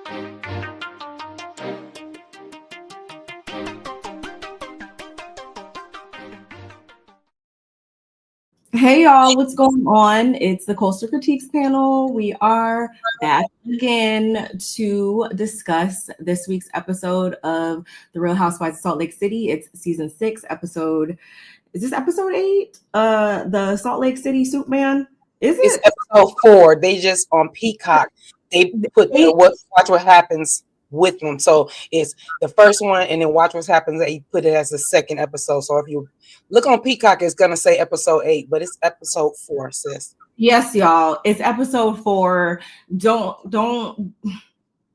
Hey y'all, what's going on? It's the Coastal Critiques panel. We are back again to discuss this week's episode of The Real Housewives of Salt Lake City. It's season 6, is this episode 8? The Salt Lake City Soup Man? Is it? It's episode 4. They just on Peacock. They put watch what happens with them. So it's the first one, and then watch what happens. They put it as the second episode. So if you look on Peacock, it's gonna say episode 8, but it's episode 4, sis. Yes, y'all. It's episode 4. Don't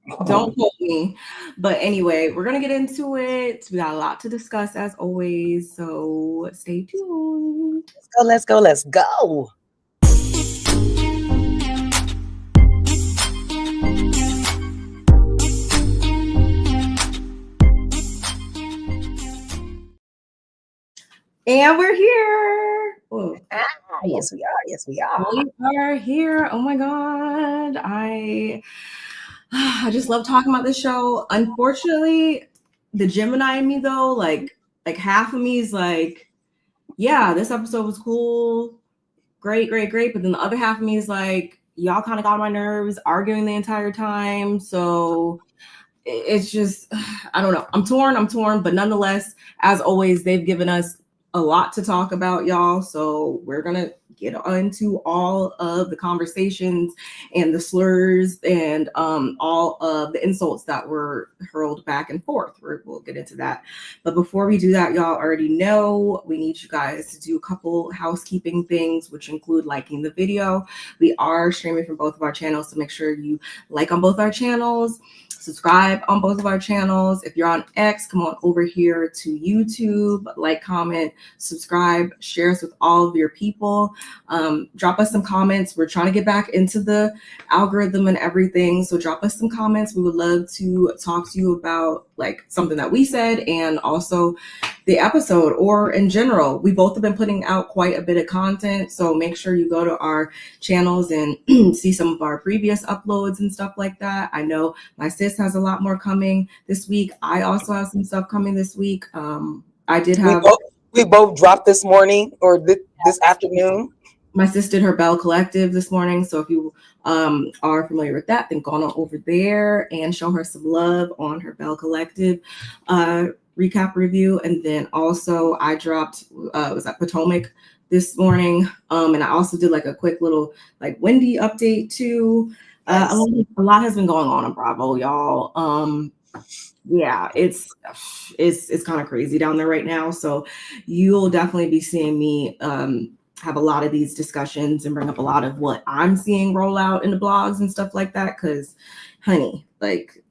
quote me. But anyway, we're gonna get into it. We got a lot to discuss as always. So stay tuned. Let's go. And we're here. Yes, we are. We are here. Oh my God. I just love talking about this show. Unfortunately, the Gemini in me though, like half of me is like, yeah, this episode was cool. Great. But then the other half of me is like, y'all kind of got on my nerves, arguing the entire time. So it's just, I don't know. I'm torn, but nonetheless, as always, they've given us a lot to talk about, y'all. So we're gonna get into all of the conversations and the slurs and all of the insults that were hurled back and forth. We'll get into that. But before we do that, y'all already know we need you guys to do a couple housekeeping things, which include liking the video. We are streaming from both of our channels, so make sure you like on both our channels. Subscribe on both of our channels. If you're on X, come on over here to YouTube, like, comment, subscribe, share us with all of your people. Drop us some comments. We're trying to get back into the algorithm and everything. So drop us some comments. We would love to talk to you about like something that we said and also the episode or in general. We both have been putting out quite a bit of content. So make sure you go to our channels and see some of our previous uploads and stuff like that. I know my sis has a lot more coming this week. I also have some stuff coming this week. I did have... We both dropped this morning or this afternoon. My sis did her Bell Collective this morning. So if you are familiar with that, then go on over there and show her some love on her Bell Collective recap review. And then also I dropped, was that Potomac this morning? And I also did like a quick little like Wendy update too. A lot has been going on in Bravo, y'all. Yeah, it's kind of crazy down there right now. So you'll definitely be seeing me have a lot of these discussions and bring up a lot of what I'm seeing roll out in the blogs and stuff like that. Because, honey, like...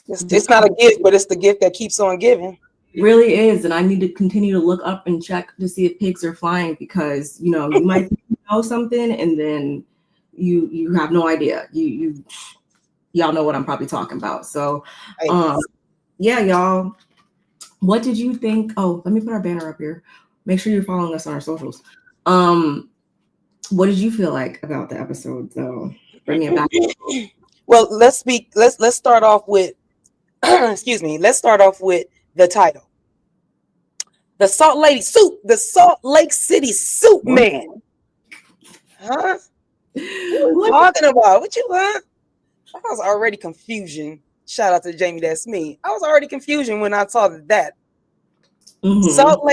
It's not a gift, but it's the gift that keeps on giving. It really is. And I need to continue to look up and check to see if pigs are flying because, you know, you might know something and then you have no idea. Y'all know what I'm probably talking about. So, yeah, y'all. What did you think? Oh, let me put our banner up here. Make sure you're following us on our socials. What did you feel like about the episode, though? Bringing it back. Well, let's start off with, excuse me. Let's start off with the title. The Salt Lake City Soup Man. Huh? What are you talking about? What you huh? I was already confusion. Shout out to Jamie, that's me. I was already confusion when I saw that. Mm-hmm. Salt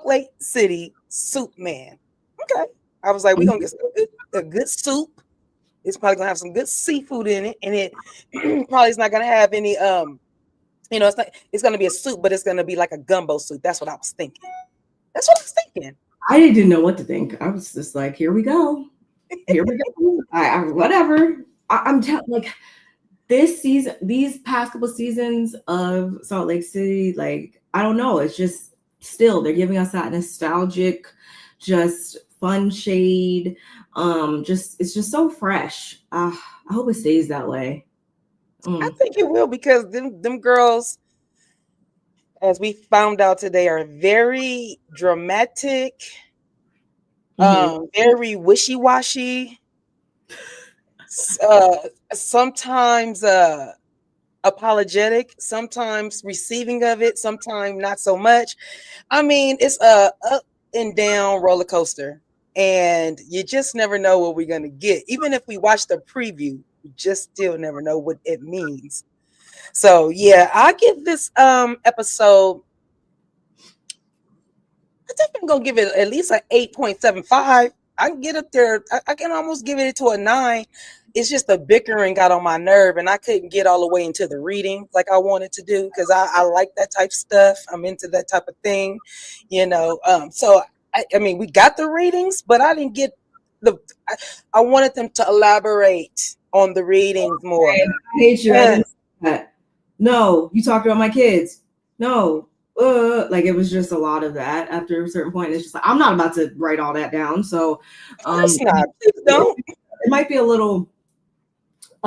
Lake City Soup Man. Okay. I was like, we're gonna get a good soup. It's probably gonna have some good seafood in it, and it probably is not gonna have any it's gonna be a soup, but it's gonna be like a gumbo soup. That's what I was thinking. I didn't know what to think. I was just like, here we go. Whatever. I'm telling like this season, these past couple seasons of Salt Lake City, like, I don't know. It's just still, they're giving us that nostalgic, just fun shade. It's just so fresh. I hope it stays that way. I think it will because them girls, as we found out today, are very dramatic, very wishy-washy. Sometimes apologetic, sometimes receiving of it, sometimes not so much. I mean, it's a up and down roller coaster, and you just never know what we're gonna get. Even if we watch the preview, you just still never know what it means. So yeah, I give this episode, I'm definitely gonna give it at least an 8.75. I can get up there. I can almost give it to a 9. It's just the bickering got on my nerve, and I couldn't get all the way into the reading like I wanted to do because I like that type of stuff. I'm into that type of thing, you know. So I mean, we got the readings, but I didn't get the. I wanted them to elaborate on the readings more. I hate you. I didn't say that. No, you talked about my kids. No. Like it was just a lot of that after a certain point. It's just like I'm not about to write all that down. So It's not. Please don't. It might be a little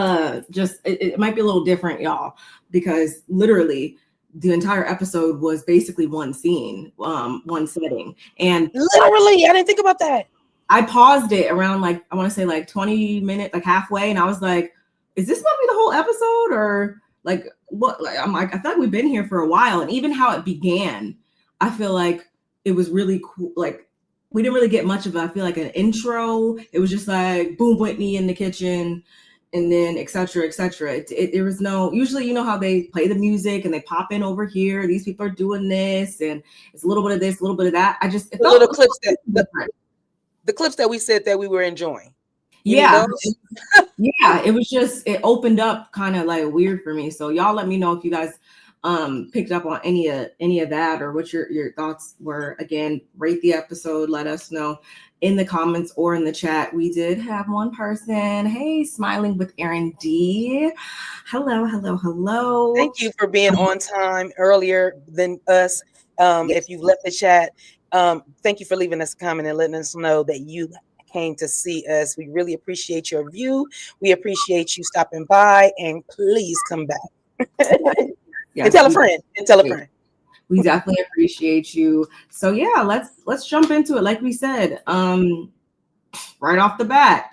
it might be a little different, y'all, because literally the entire episode was basically one scene, one setting. And literally, I didn't think about that. I paused it around like I want to say like 20 minutes, like halfway, and I was like, is this gonna be the whole episode or like what? Like I'm like, I feel like we've been here for a while, and even how it began, I feel like it was really cool. Like we didn't really get much of it. I feel like an intro. It was just like boom, Whitney in the kitchen, and then et cetera, et cetera. There was no, usually, you know how they play the music and they pop in over here. These people are doing this, and it's a little bit of this, a little bit of that. I just, it felt little clips that the clips that we said that we were enjoying. Yeah. Yeah. It was just, it opened up kind of like weird for me. So y'all let me know if you guys picked up on any of that or what your thoughts were. Again, rate the episode, let us know in the comments or in the chat. We did have one person, hey, smiling with Erin D. Hello. Thank you for being on time earlier than us. If you've left the chat, thank you for leaving us a comment and letting us know that you came to see us. We really appreciate your view. We appreciate you stopping by, and please come back. Yes, and tell a friend. We definitely appreciate you. So yeah, let's jump into it. Like we said, right off the bat,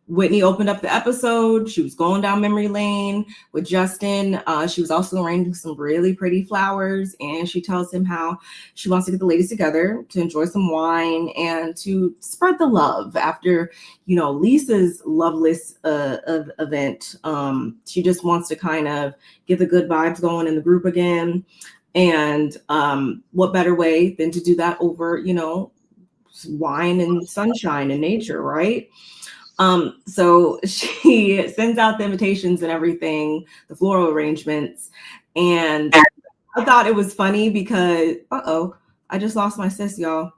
Whitney opened up the episode. She was going down memory lane with Justin. She was also arranging some really pretty flowers, and she tells him how she wants to get the ladies together to enjoy some wine and to spread the love after, you know, Lisa's loveless event. She just wants to kind of get the good vibes going in the group again. And what better way than to do that over, you know, wine and sunshine and nature, right? So she sends out the invitations and everything, the floral arrangements. And I thought it was funny because, I just lost my sis, y'all.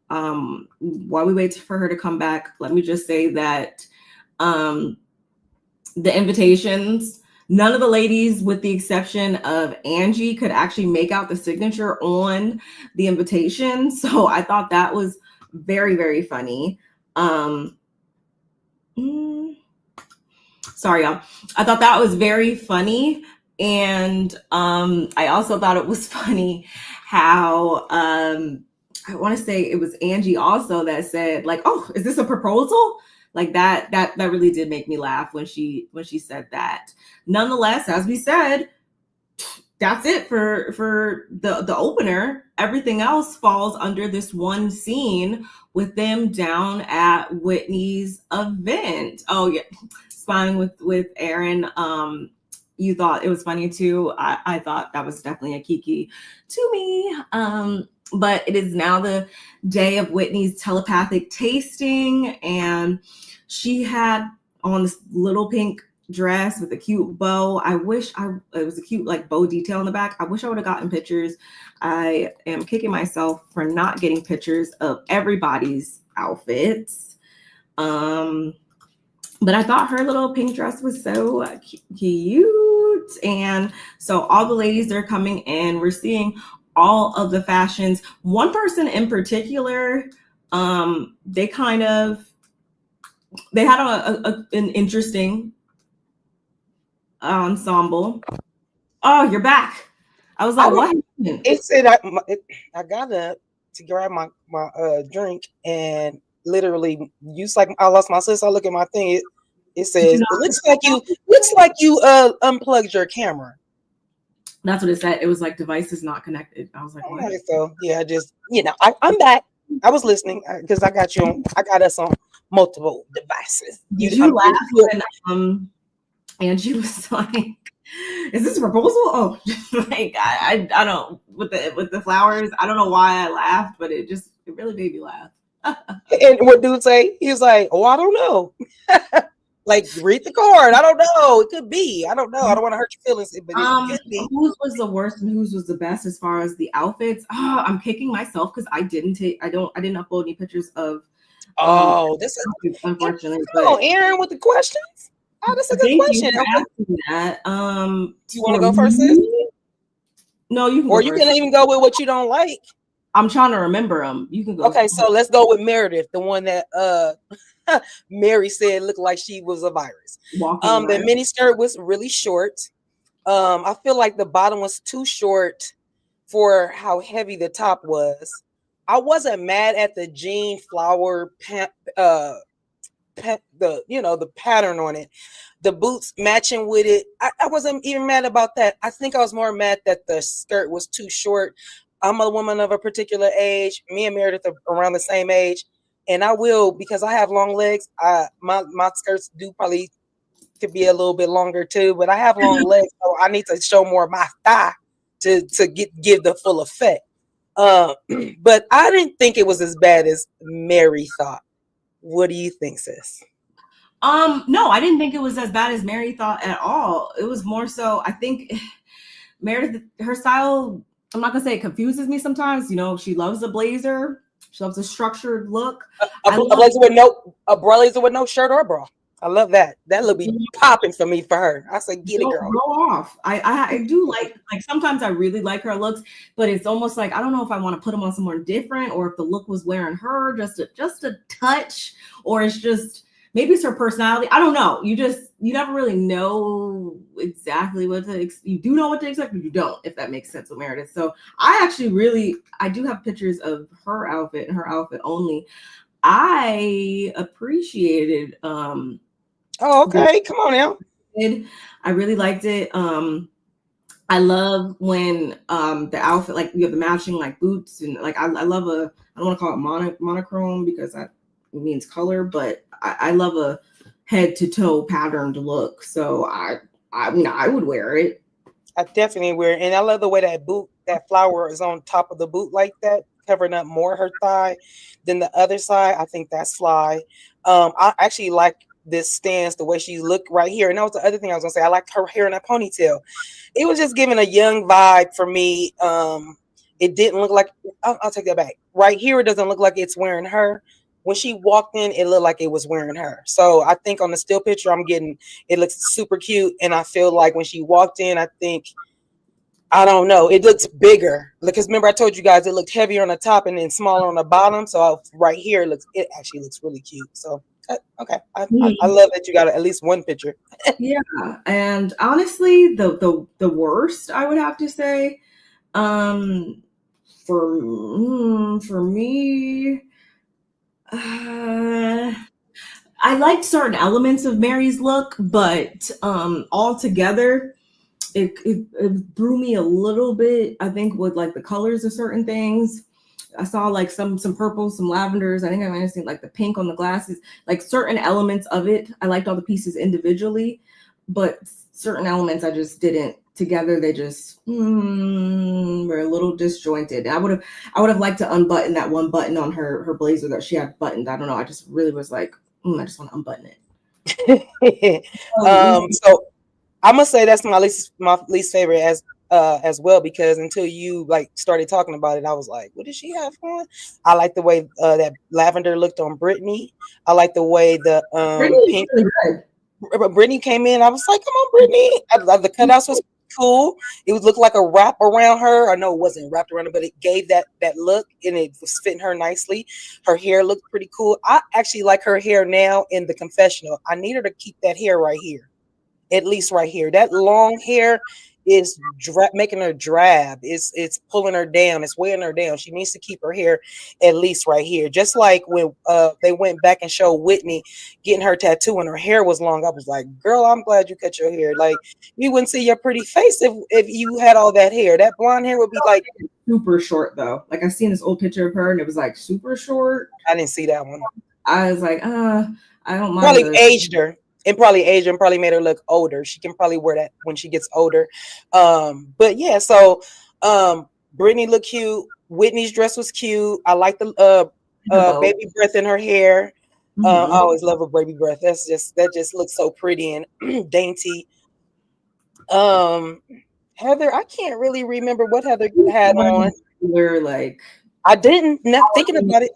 While we wait for her to come back, let me just say that the invitations, none of the ladies, with the exception of Angie, could actually make out the signature on the invitation. So I thought that was very, very funny. Sorry, y'all. I thought that was very funny. And I also thought it was funny how I want to say it was Angie also that said, like, oh, is this a proposal? Like that really did make me laugh when she said that. Nonetheless, as we said, that's it for the opener. Everything else falls under this one scene with them down at Whitney's event. Oh yeah, smiling with Erin. You thought it was funny too. I thought that was definitely a kiki to me. But it is now the day of Whitney's telepathic tasting, and she had on this little pink dress with a cute bow. I wish it was a cute like bow detail in the back. I wish I would have gotten pictures. I am kicking myself for not getting pictures of everybody's outfits. But I thought her little pink dress was so cute. And so all the ladies that are coming in, we're seeing all of the fashions. One person in particular, they had an interesting ensemble. Oh, you're back. I was like, what happened? It said I got up to grab my drink, and literally, like I lost my sis. I look at my thing. It says it looks like you unplugged your camera. That's what it said. It was like devices not connected. I was like, what? So yeah, just I'm back. I was listening because I got us on multiple devices. Did you laugh when Angie was like, "Is this a proposal?" Oh, like I don't with the flowers. I don't know why I laughed, but it really made me laugh. And what dude say? He was like, "Oh, I don't know." Like, read the card. I don't know. It could be. I don't know. I don't want to hurt your feelings, but it could be. Whose was the worst and whose was the best as far as the outfits? Oh, I'm kicking myself because I didn't upload any pictures of. This is unfortunately. Aaron with the questions. Oh, that's a good question. You for asking that. Do you want to go first, sis? No, you can. Or you can even go with what you don't like. I'm trying to remember them. You can go. Okay, so let's go with Meredith, the one that Mary said looked like she was a virus. The mini skirt was really short. I feel like the bottom was too short for how heavy the top was. I wasn't mad at the jean flower the pattern on it. The boots matching with it. I wasn't even mad about that. I think I was more mad that the skirt was too short. I'm a woman of a particular age. Me and Meredith are around the same age. And I will, because I have long legs, my skirts do probably could be a little bit longer too, but I have long legs, so I need to show more of my thigh to give the full effect. But I didn't think it was as bad as Mary thought. What do you think, sis? No, I didn't think it was as bad as Mary thought at all. It was more so, I think Meredith, her style, I'm not gonna say it confuses me sometimes. She loves a blazer. She loves a structured look. A blazer with no shirt or bra. I love that. That look be popping for me for her. I say, get it, girl. Go off. I do like sometimes I really like her looks, but it's almost like I don't know if I want to put them on somewhere different or if the look was wearing her just a touch, or it's just maybe it's her personality. I don't know. You never really know exactly what to you do know what to expect, but you don't, if that makes sense with Meredith. So I do have pictures of her outfit and her outfit only. I appreciated okay, come on now. I really liked it. I love when the outfit, like you have the matching like boots, and like I love I don't want to call it monochrome because that means color, but I love a head to toe patterned look. So I would wear it. I definitely wear it. And I love the way that flower is on top of the boot like that, covering up more her thigh than the other side. I think that's fly. I actually like this stance, the way she looked right here. And that was the other thing I was gonna say. I liked her hair in a ponytail. It was just giving a young vibe for me. It didn't look like, I'll take that back. Right here, it doesn't look like it's wearing her. When she walked in, it looked like it was wearing her. So I think on the still picture it looks super cute. And I feel like when she walked in, I don't know, it looks bigger. Because remember I told you guys it looked heavier on the top and then smaller on the bottom. So right here, it actually looks really cute. So okay, I love that you got at least one picture. Yeah, and honestly, the worst I would have to say, for me, I liked certain elements of Mary's look, but altogether, it threw me a little bit. I think with like the colors of certain things. I saw like some purples, some lavenders. I think I might have seen like the pink on the glasses, like certain elements of it. I liked all the pieces individually, but certain elements I just didn't together. They just were a little disjointed. I would have liked to unbutton that one button on her blazer that she had buttoned. I don't know. I just really was like, I just want to unbutton it. So I'm gonna say that's my least favorite as well, because until you like started talking about it, I was like, what does she have on? I like the way that lavender looked on Brittany. I like the way the pink really Brittany came in. I was like, come on, Brittany. The cutouts was cool. It would look like a wrap around her. I know it wasn't wrapped around her, but it gave that look, and it was fitting her nicely. Her hair looked pretty cool. I actually like her hair now in the confessional. I need her to keep that hair right here, at least right here. That long hair is making her drab. It's pulling her down. It's weighing her down. She needs to keep her hair at least right here. Just like when they went back and showed Whitney getting her tattoo and her hair was long. I was like, girl, I'm glad you cut your hair. Like, you wouldn't see your pretty face if you had all that hair. That blonde hair would be like super short though. Like, I seen this old picture of her and it was like super short. I didn't see that one. I was like, I don't mind. Probably aged her. And probably made her look older. She can probably wear that when she gets older. But yeah, so Brittany looked cute. Whitney's dress was cute. I like the baby breath in her hair. I always love a baby breath. That just looks so pretty and dainty. Heather, I can't really remember what Heather had on. Like, I didn't. Not thinking about it.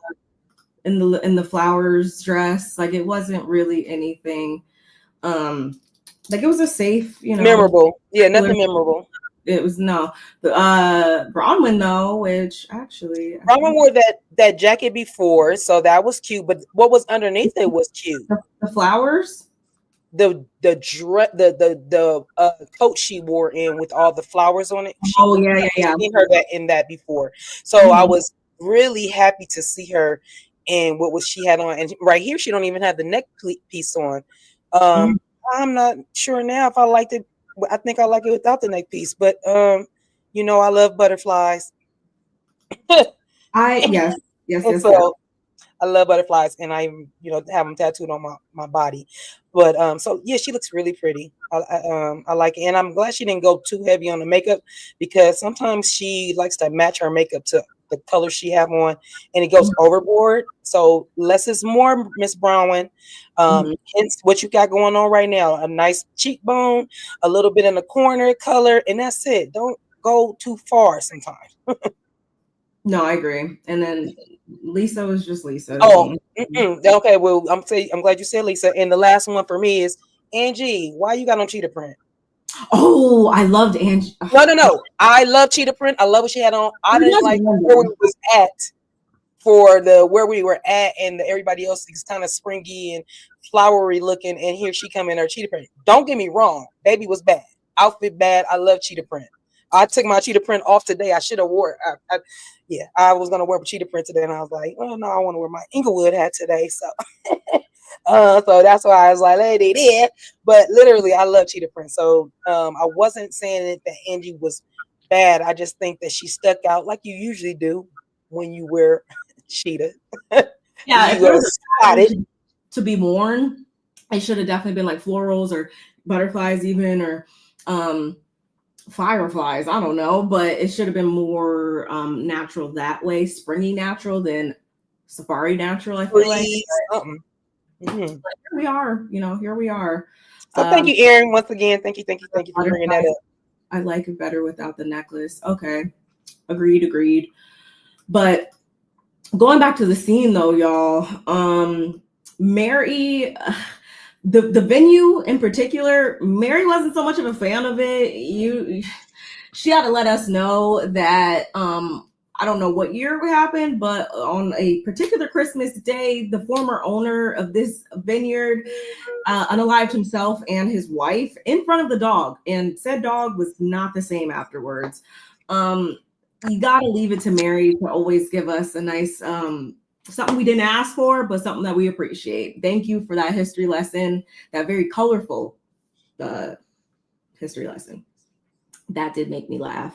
In the flowers dress, like, it wasn't really anything. Like, it was a safe, memorable. Yeah, nothing memorable. It was Bronwyn though, which actually Bronwyn wore that jacket before, so that was cute. But what was underneath it was cute. The flowers, the coat she wore in with all the flowers on it. Yeah. I've seen her in that before, so I was really happy to see her. And what was she had on? And right here, she don't even have the neck piece on. I'm not sure now if I liked it. I think I like it without the neck piece, but I love butterflies. Yes. So I love butterflies, and I have them tattooed on my body. But so yeah, she looks really pretty. I like it, and I'm glad she didn't go too heavy on the makeup, because sometimes she likes to match her makeup to the color she have on, and it goes overboard. So less is more, Miss Bronwyn. Hence what you got going on right now: a nice cheekbone, a little bit in the corner color, and that's it. Don't go too far sometimes. No, I agree. And then Lisa was just Lisa. Oh, okay. Well, I'm glad you said Lisa. And the last one for me is Angie. Why you got on cheetah print? Oh, I loved Angie. No. I love cheetah print. I love what she had on. I didn't like where we was at where we were at, and everybody else is kind of springy and flowery looking. And here she come in her cheetah print. Don't get me wrong, baby was bad. Outfit bad. I love cheetah print. I took my cheetah print off today. I should have wore it. I was gonna wear cheetah print today, and I was like, oh no, I want to wear my Inglewood hat today. So, so that's why I was like, lady, did. But literally, I love cheetah print. So, I wasn't saying that Angie was bad. I just think that she stuck out like you usually do when you wear cheetah. Yeah, if it was spotted to be worn, it should have definitely been like florals or butterflies, even, or fireflies, I don't know, but it should have been more natural that way, springy natural than safari natural, I feel like. Here we are, here we are. So thank you, Erin, once again. Thank you for bringing that up. I like it better without the necklace. Okay, agreed. But going back to the scene though, y'all, Mary, the venue in particular, Mary wasn't so much of a fan of it. She had to let us know that I don't know what year it happened, but on a particular Christmas day, the former owner of this vineyard unalived himself and his wife in front of the dog, and said dog was not the same afterwards. You got to leave it to Mary to always give us a nice something we didn't ask for, but something that we appreciate. Thank you for that history lesson, that very colorful history lesson. That did make me laugh.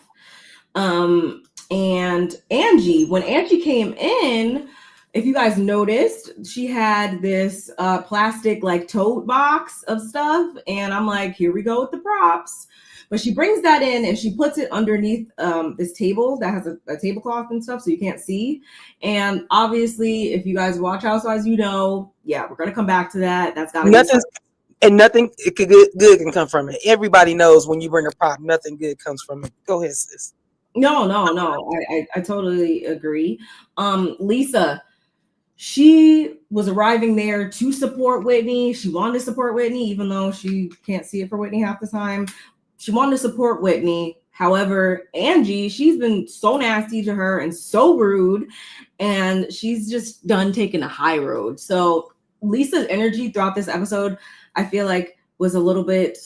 And Angie, when Angie came in, if you guys noticed, she had this plastic like tote box of stuff, and I'm like, here we go with the props. But she brings that in and she puts it underneath this table that has a tablecloth and stuff, so you can't see. And obviously, if you guys watch Housewives, we're gonna come back to that. That's gotta nothing good can come from it. Everybody knows when you bring a prop, nothing good comes from it. Go ahead, sis. No. I totally agree. Lisa, she was arriving there to support Whitney. She wanted to support Whitney, even though she can't see it for Whitney half the time. She wanted to support Whitney. However, Angie, she's been so nasty to her and so rude, and she's just done taking a high road. So Lisa's energy throughout this episode, I feel like, was a little bit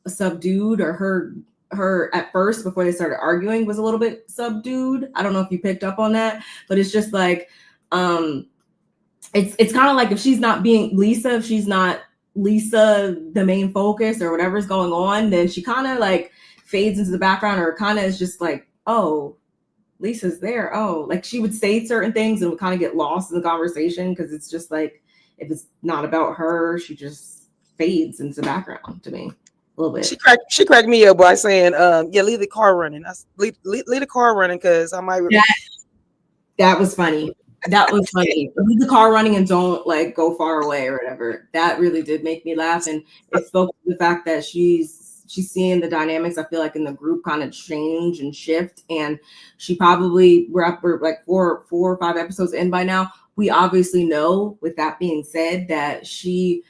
subdued, or her at first before they started arguing was a little bit subdued. I don't know if you picked up on that, but it's just like it's kind of like if she's not being Lisa, if she's not Lisa the main focus or whatever's going on, then she kind of like fades into the background, or kind of is just like, oh, Lisa's there. Oh, like she would say certain things and would kind of get lost in the conversation because it's just like if it's not about her, she just fades into the background to me a little bit. She cracked me up by saying, yeah, leave the car running. Leave the car running because I might. That was funny. That was funny. Leave the car running and don't like go far away or whatever. That really did make me laugh, and it spoke to the fact that she's seeing the dynamics, I feel like, in the group kind of change and shift. And she probably, we're like four or five episodes in by now. We obviously know, with that being said, that she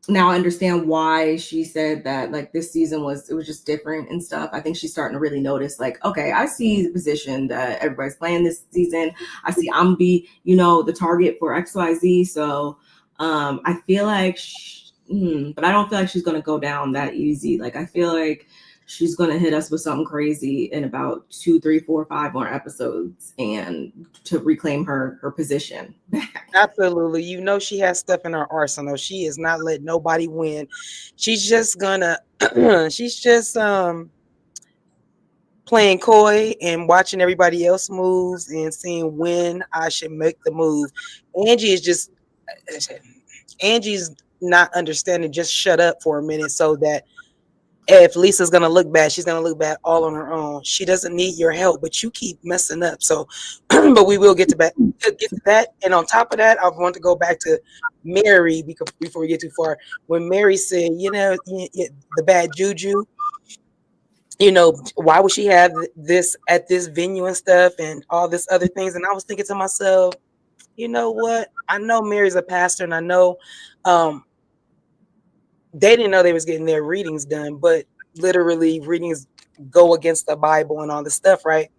now understand why she said that like this season it was just different and stuff. I think she's starting to really notice like, okay, I see the position that everybody's playing this season. I see I'm be, the target for XYZ. So I feel like but I don't feel like she's going to go down that easy. Like, I feel like she's going to hit us with something crazy in about 2, 3, 4, 5 more episodes and to reclaim her position back. Absolutely. She has stuff in her arsenal. She is not letting nobody win. She's just gonna, she's just playing coy and watching everybody else moves and seeing when I should make the move. Angie's not understanding, just shut up for a minute, so that if Lisa's gonna look bad, she's gonna look bad all on her own. She doesn't need your help, but you keep messing up. So, but we will get to that. And on top of that, I want to go back to Mary before we get too far. When Mary said, the bad juju, why would she have this at this venue and stuff and all this other things? And I was thinking to myself, you know what? I know Mary's a pastor, and I know they didn't know they was getting their readings done, but literally readings go against the Bible and all this stuff, right?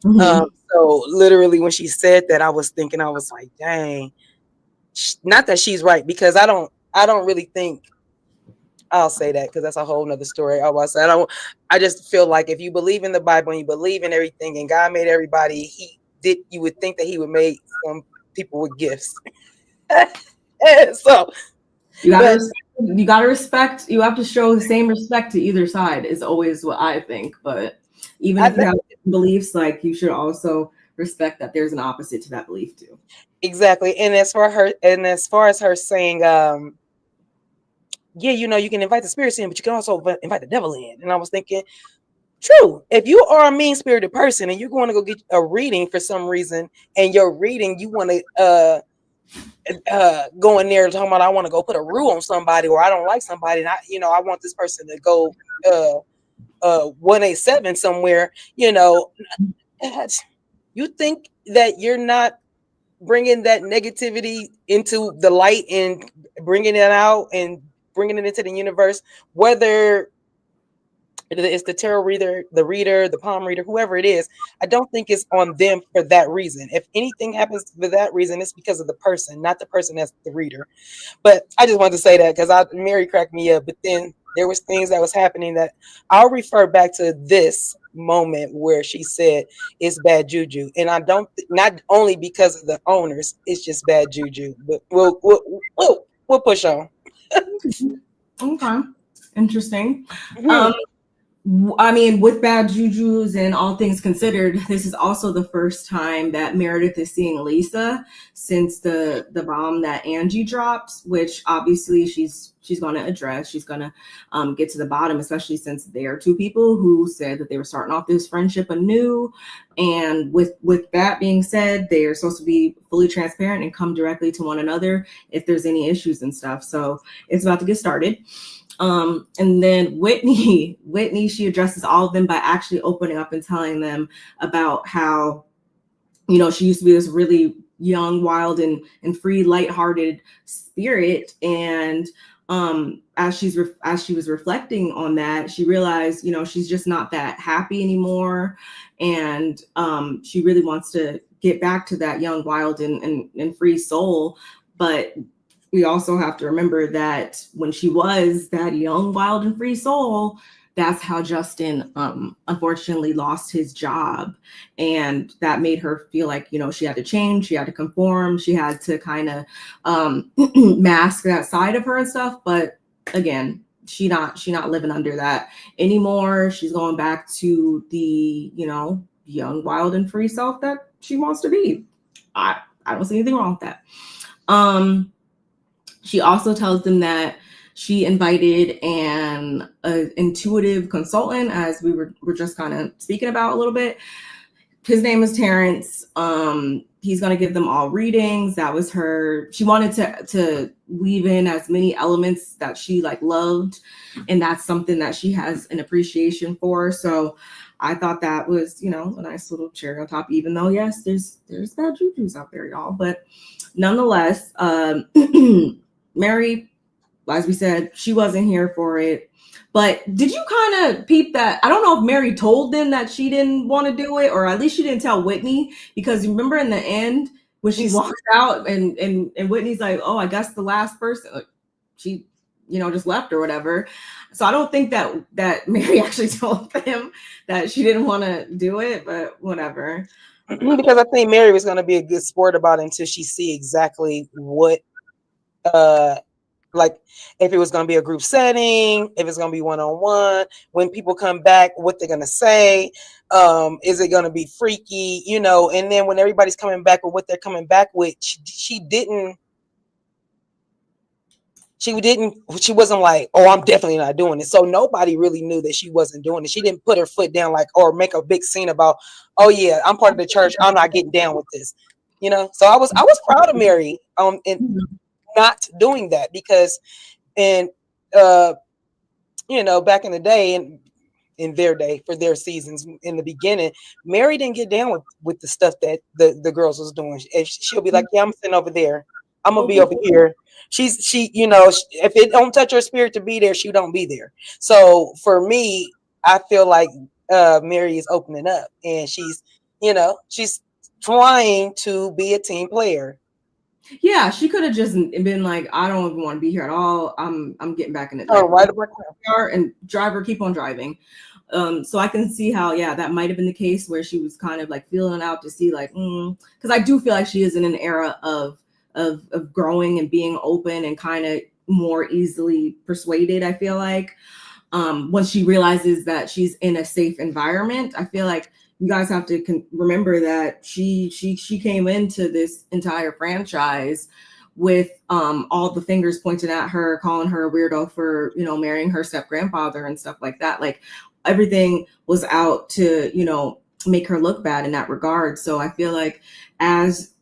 Mm-hmm. So literally when she said that, I was like, dang, not that she's right, because I don't really think, I'll say that because that's a whole nother story. I just feel like if you believe in the Bible and you believe in everything and God made everybody, you would think that he would make some people with gifts. So you gotta respect. You have to show the same respect to either side is always what I think. But even if you have beliefs, like you should also respect that there's an opposite to that belief too. Exactly. And as far as her saying, you can invite the spirits in, but you can also invite the devil in. And I was thinking, true. If you are a mean-spirited person and you're going to go get a reading for some reason, and your reading, you want to go in there talking about, I want to go put a rule on somebody, or I don't like somebody, and I want this person to go 187 somewhere. You think that you're not bringing that negativity into the light and bringing it out and bringing it into the universe, whether it's the tarot reader, the palm reader, whoever it is. I don't think it's on them for that reason. If anything happens for that reason, it's because of the person, not the person that's the reader. But I just wanted to say that because Mary cracked me up. But then there was things that was happening that I'll refer back to this moment where she said it's bad juju, and I don't, not only because of the owners, it's just bad juju. But we'll push on. Okay, interesting. Mm-hmm. I mean, with bad jujus and all things considered, this is also the first time that Meredith is seeing Lisa since the bomb that Angie dropped, which obviously she's going to address. She's going to get to the bottom, especially since they are two people who said that they were starting off this friendship anew. And with that being said, they are supposed to be fully transparent and come directly to one another if there's any issues and stuff. So it's about to get started. And then Whitney, she addresses all of them by actually opening up and telling them about how, she used to be this really young, wild, and free, lighthearted spirit. And as she was reflecting on that, she realized, she's just not that happy anymore. And she really wants to get back to that young, wild, and free soul. But we also have to remember that when she was that young, wild, and free soul, that's how Justin unfortunately lost his job. And that made her feel like, you know, she had to change, she had to conform, she had to kind of mask that side of her and stuff. But again, she not living under that anymore. She's going back to the, you know, young, wild, and free self that she wants to be. I don't see anything wrong with that. She also tells them that she invited an intuitive consultant, as we were just kind of speaking about a little bit. His name is Terrence. He's going to give them all readings. That was her. She wanted to weave in as many elements that she like loved. And that's something that she has an appreciation for. So I thought that was, you know, a nice little cherry on top, even though, yes, there's bad juju's out there, y'all. But nonetheless, Mary, as we said, she wasn't here for it. But did you kind of peep that? I don't know if Mary told them that she didn't want to do it, or at least she didn't tell Whitney, because remember in the end when she walks out and Whitney's like, oh, I guess the last person, like, she, you know, just left or whatever. So I don't think that Mary actually told them that she didn't want to do it, but whatever. Because I think Mary was going to be a good sport about it until she see exactly what, like if it was going to be a group setting, if it's going to be one-on-one, when people come back, what they're going to say, is it going to be freaky, you know? And then when everybody's coming back with what they're coming back with, she wasn't like, oh, I'm definitely not doing it. So nobody really knew that she wasn't doing it. She didn't put her foot down like, or make a big scene about, oh yeah, I'm part of the church, I'm not getting down with this, you know? So I was proud of Mary in not doing that, because you know, back in the day and in their day for their seasons in the beginning, Mary didn't get down with the stuff that the girls was doing. She'll be like, yeah, I'm sitting over there, I'm gonna be over here. She, you know, if it don't touch her spirit to be there, she don't be there. So for me, I feel like Mary is opening up, and she's, you know, she's trying to be a team player. Yeah, she could have just been like, I don't even want to be here at all. I'm getting back in the car, and driver, keep on driving. So I can see how, yeah, that might have been the case where she was kind of like feeling out to see like, because I do feel like she is in an era of growing and being open and kind of more easily persuaded. I feel like once she realizes that she's in a safe environment, I feel like you guys have to remember that she came into this entire franchise with all the fingers pointed at her, calling her a weirdo for, you know, marrying her step grandfather and stuff like that. Like everything was out to, you know, make her look bad in that regard. So I feel like as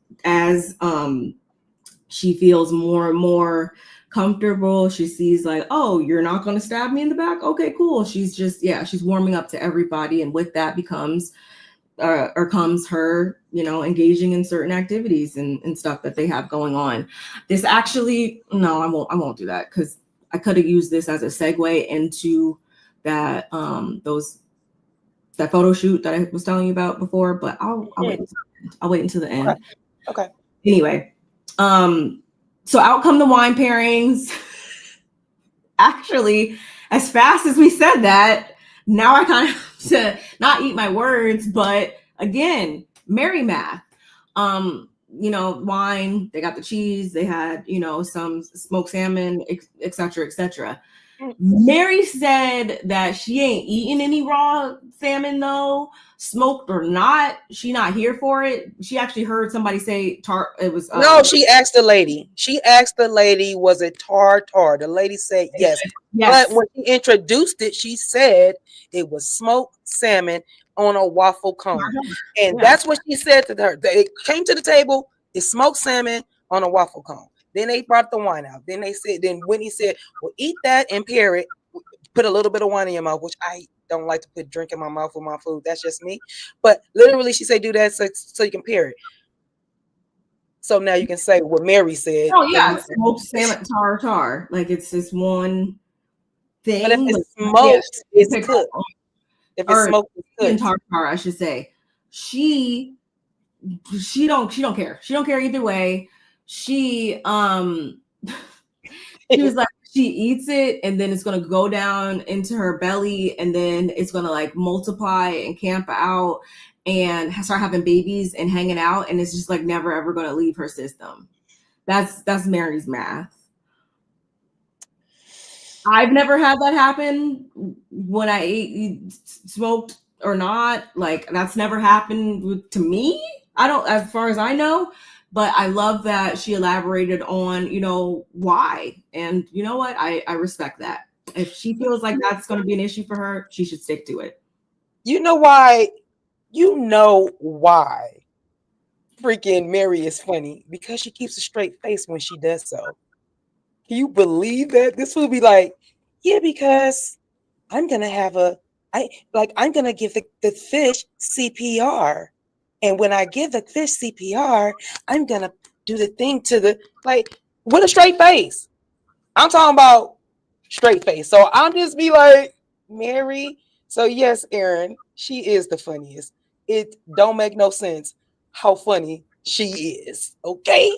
she feels more and more comfortable, she sees like, oh, you're not going to stab me in the back, okay, cool. She's just, yeah, she's warming up to everybody, and with that comes her, you know, engaging in certain activities and stuff that they have going on. This actually, no, I won't do that, because I could have used this as a segue into that that photo shoot that I was telling you about before, but I'll wait until the end. Okay. Anyway, so out come the wine pairings. Actually, as fast as we said that, now I kind of have to not eat my words, but again, Mary math. You know, wine, they got the cheese, they had, you know, some smoked salmon, etc., etc. Mary said that she ain't eating any raw salmon though, smoked or not. She not here for it. She actually heard somebody say it was no, she asked the lady. Was it tartar? The lady said yes. But when she introduced it, she said it was smoked salmon on a waffle cone. And that's what she said to her. It came to the table, it's smoked salmon on a waffle cone. Then they brought the wine out. Then Whitney said, well, eat that and pair it. Put a little bit of wine in your mouth, which I don't like to put drink in my mouth with my food. That's just me. But literally, she said, do that so you can pair it. So now you can say what Mary said. Oh, yeah. Smoked salmon tartar. Like it's this one thing. But if it's smoked, it's cooked. If it's smoked, it's cooked. Tartar, I should say. She don't care. She don't care either way. She was like, she eats it and then it's going to go down into her belly and then it's going to like multiply and camp out and start having babies and hanging out, and it's just like never ever going to leave her system. That's Mary's math. I've never had that happen when I ate, smoked or not. Like that's never happened to me. I don't, as far as I know. But I love that she elaborated on, why. And you know what? I respect that. If she feels like that's going to be an issue for her, she should stick to it. You know why? You know why freaking Mary is funny? Because she keeps a straight face when she does so. Can you believe that? This will be like, yeah, because I'm going to give the fish CPR. And when I give the fish CPR, I'm going to do the thing to the, like, with a straight face. I'm talking about straight face. So I'll just be like, Mary. So yes, Aaron, she is the funniest. It don't make no sense how funny she is. Okay.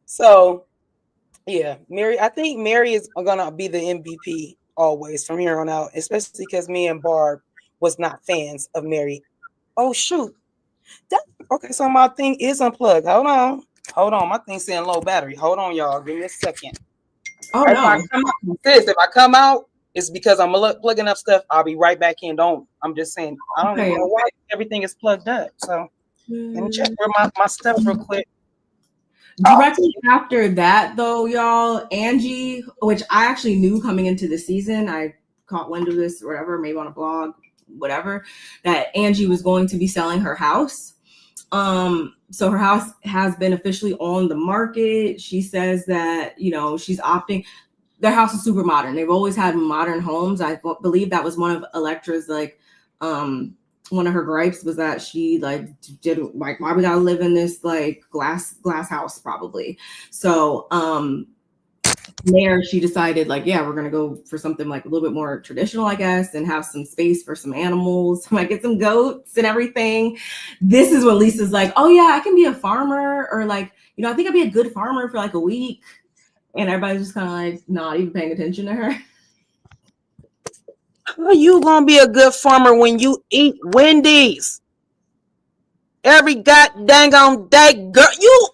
So yeah, Mary, I think Mary is going to be the MVP always from here on out, especially because me and Barb was not fans of Mary. Oh shoot. Okay, so my thing is unplugged. Hold on. My thing's saying low battery. Hold on, y'all. Give me a second. Oh if no. If I come out, it's because I'm plugging up stuff. I'll be right back in. I'm just saying. I don't know why everything is plugged up. So let me check where my stuff real quick. Directly after that, though, y'all, Angie, which I actually knew coming into the season, I caught wind of this or whatever, maybe on a blog, whatever, that Angie was going to be selling her house. So her house has been officially on the market. She says that, she's opting. Their house is super modern. They've always had modern homes. I believe that was one of Electra's, like, one of her gripes was that she did why we gotta live in this like glass house probably. So there she decided we're gonna go for something like a little bit more traditional, I guess, and have some space for some animals. Might get some goats and everything. This is when Lisa's like, oh yeah, I can be a farmer, or I think I'd be a good farmer for like a week. And everybody's just kind of like not even paying attention to her. How you gonna be a good farmer when you eat Wendy's every goddamn on day, girl? You.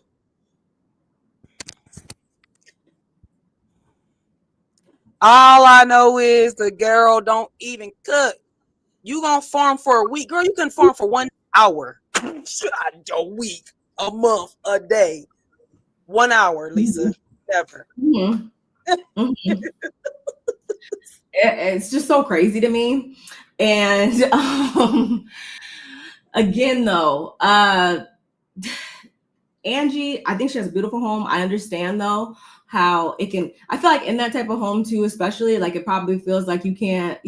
All I know is the girl don't even cook. You gonna farm for a week, girl? You can farm for 1 hour, a week, a month, a day, 1 hour, Lisa. Never. Mm-hmm. Mm-hmm. It's just so crazy to me. And again, though, Angie, I think she has a beautiful home. I understand, though, how it can, I feel like in that type of home, too, especially, like it probably feels like you can't,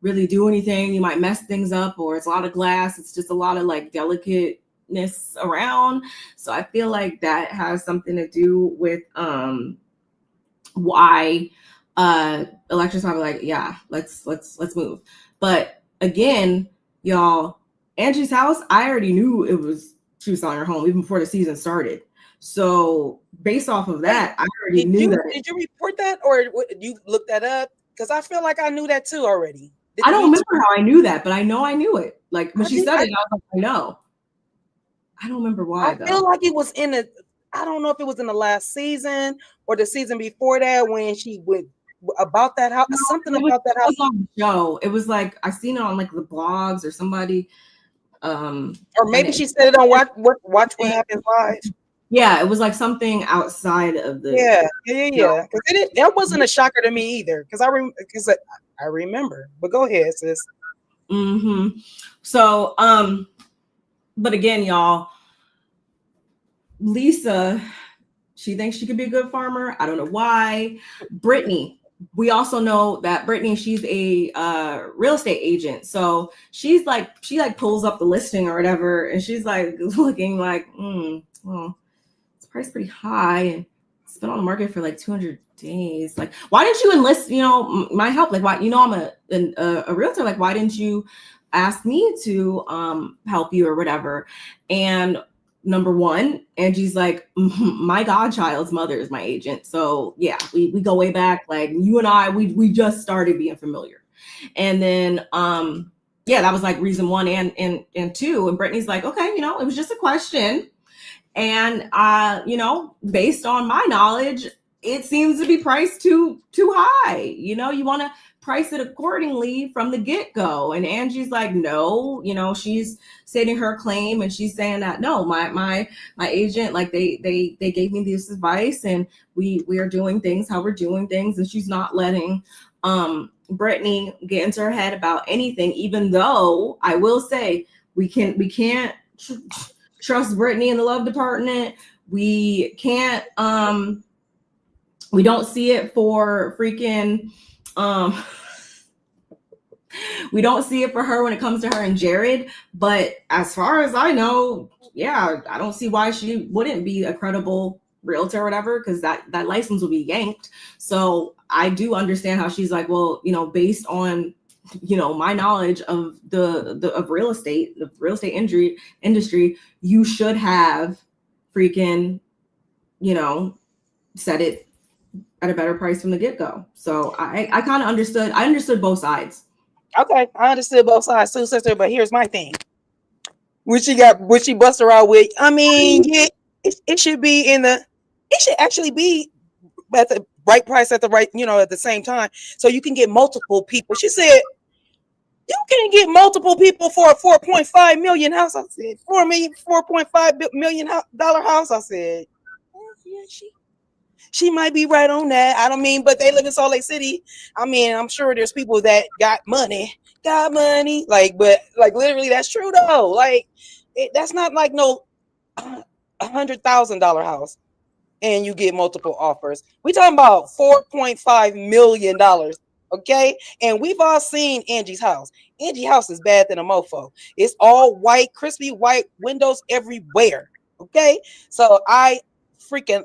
really do anything. You might mess things up, or it's a lot of glass. It's just a lot of like delicateness around. So I feel like that has something to do with why Electra's probably like, yeah, let's move. But again, y'all, Angie's house, I already knew she was selling her home even before the season started. So based off of that, I already knew that. Did you report that, or you looked that up? Because I feel like I knew that too already. I don't remember how I knew that, but I know I knew it. Like when she said it, I was like, I know. I don't remember why. I feel like it was I don't know if it was in the last season or the season before that when she went about that house. Something about that house. It was on the show. It was like I seen it on like the blogs or somebody. Or maybe she said it on Watch What Happens Live. Yeah, it was like something outside of the. Yeah. Because that wasn't a shocker to me either. Because I remember. But go ahead, sis. Mm-hmm. So, but again, y'all, Lisa, she thinks she could be a good farmer. I don't know why. Brittany, we also know that Brittany, she's a real estate agent. So she pulls up the listing or whatever, and she's like looking like, well, it's priced pretty high, and it's been on the market for like 200 days. Like, why didn't you enlist, my help? Like, why, I'm a realtor. Like, why didn't you ask me to help you or whatever? And number one, Angie's like, my godchild's mother is my agent. So yeah, we go way back. Like you and I, we just started being familiar. And then yeah, that was like reason one and two. And Brittany's like, okay, you know, it was just a question. And you know, based on my knowledge, it seems to be priced too high. You know, you want to price it accordingly from the get-go. And Angie's like, no, you know, she's stating her claim and she's saying that no, my agent, like they gave me this advice and we are doing things how we're doing things, and she's not letting Brittany get into her head about anything, even though I will say we can't trust Brittany in the love department. We can't we don't see it for freaking we don't see it for her when it comes to her and Jared. But as far as I know, yeah, I don't see why she wouldn't be a credible realtor or whatever, because that license will be yanked. So I do understand how she's like, well, you know, based on, you know, my knowledge of of real estate, the real estate industry, you should have freaking, you know, set it at a better price from the get-go. So I kind of understood both sides. Okay, I understood both sides too, sister. But here's my thing: what she bust her out with. I mean, yeah, it should be it should actually be at the right price at the right, you know, at the same time, so you can get multiple people. She said you can't get multiple people for a $4.5 million house. I said $4.5 million house. I said, yeah, she might be right on that. I don't mean, but they live in Salt Lake City. I mean, I'm sure there's people that got money, like, but like literally that's true though. Like that's not like no $100,000 house and you get multiple offers. We talking about $4.5 million. Okay, and we've all seen Angie's house. Angie's house is bad than a mofo. It's all white, crispy white windows everywhere. Okay, so I freaking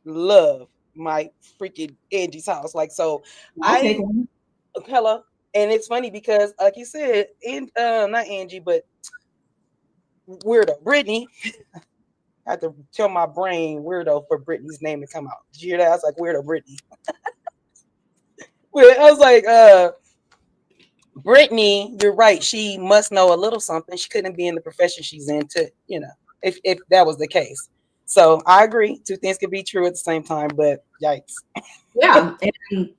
love my freaking Angie's house. Like, so hello. And it's funny because like you said, not Angie, but weirdo Brittany. I had to tell my brain weirdo for Brittany's name to come out. Did you hear that? I was like, weirdo Brittany. I was like, Brittany, you're right. She must know a little something. She couldn't be in the profession she's in to, you know, if that was the case. So I agree. Two things could be true at the same time, but yikes. Yeah. And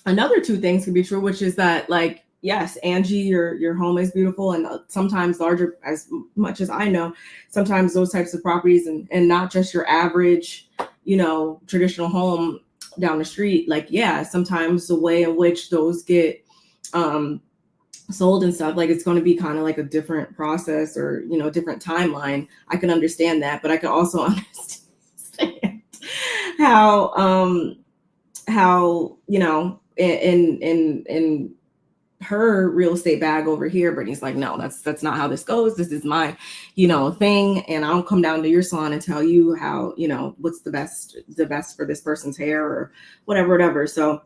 another two things could be true, which is that, like, yes, Angie, your home is beautiful, and sometimes larger, as much as I know, sometimes those types of properties and not just your average, you know, traditional home down the street, like, yeah, sometimes the way in which those get sold and stuff, like, it's going to be kind of like a different process or, you know, different timeline. I can understand that, but I can also understand how you know, in her real estate bag over here, Brittany's like, no, that's not how this goes. This is my, you know, thing, and I don't come down to your salon and tell you how, you know, what's the best for this person's hair or whatever. So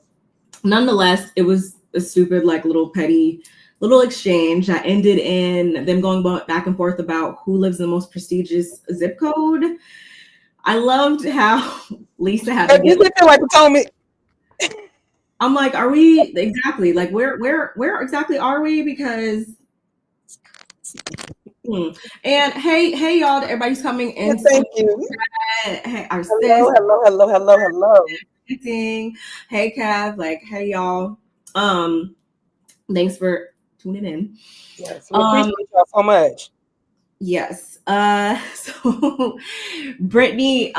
nonetheless, it was a stupid, like, petty little exchange that ended in them going back and forth about who lives in the most prestigious zip code. I loved how Lisa had to get like Potomac. I'm like, are we exactly, like, where exactly are we? Because and hey y'all, everybody's coming in. Thank you. Hey, our hello. Hey Cav, like, hey y'all. Thanks for tuning in. Yes, we appreciate y'all so much. Yes. So Brittany,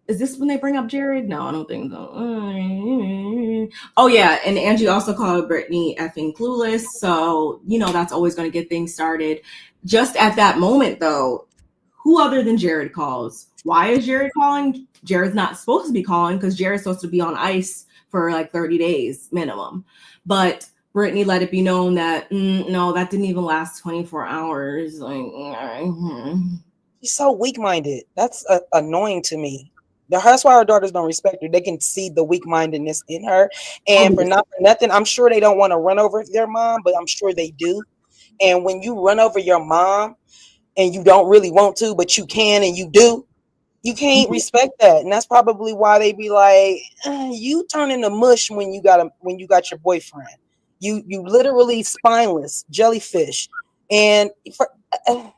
is this when they bring up Jared? No, I don't think so. Oh yeah, and Angie also called Brittany effing clueless. So, you know, that's always going to get things started. Just at that moment, though, who other than Jared calls? Why is Jared calling? Jared's not supposed to be calling because Jared's supposed to be on ice for like 30 days minimum. But Brittany let it be known that no, that didn't even last 24 hours. Like, she's so weak-minded. That's annoying to me. That's why her daughters don't respect her. They can see the weak-mindedness in her. And for nothing, I'm sure they don't want to run over their mom, but I'm sure they do. And when you run over your mom and you don't really want to, but you can and you do, you can't respect that. And that's probably why they be like, you turn into mush when you got your boyfriend. You literally spineless jellyfish. And I'm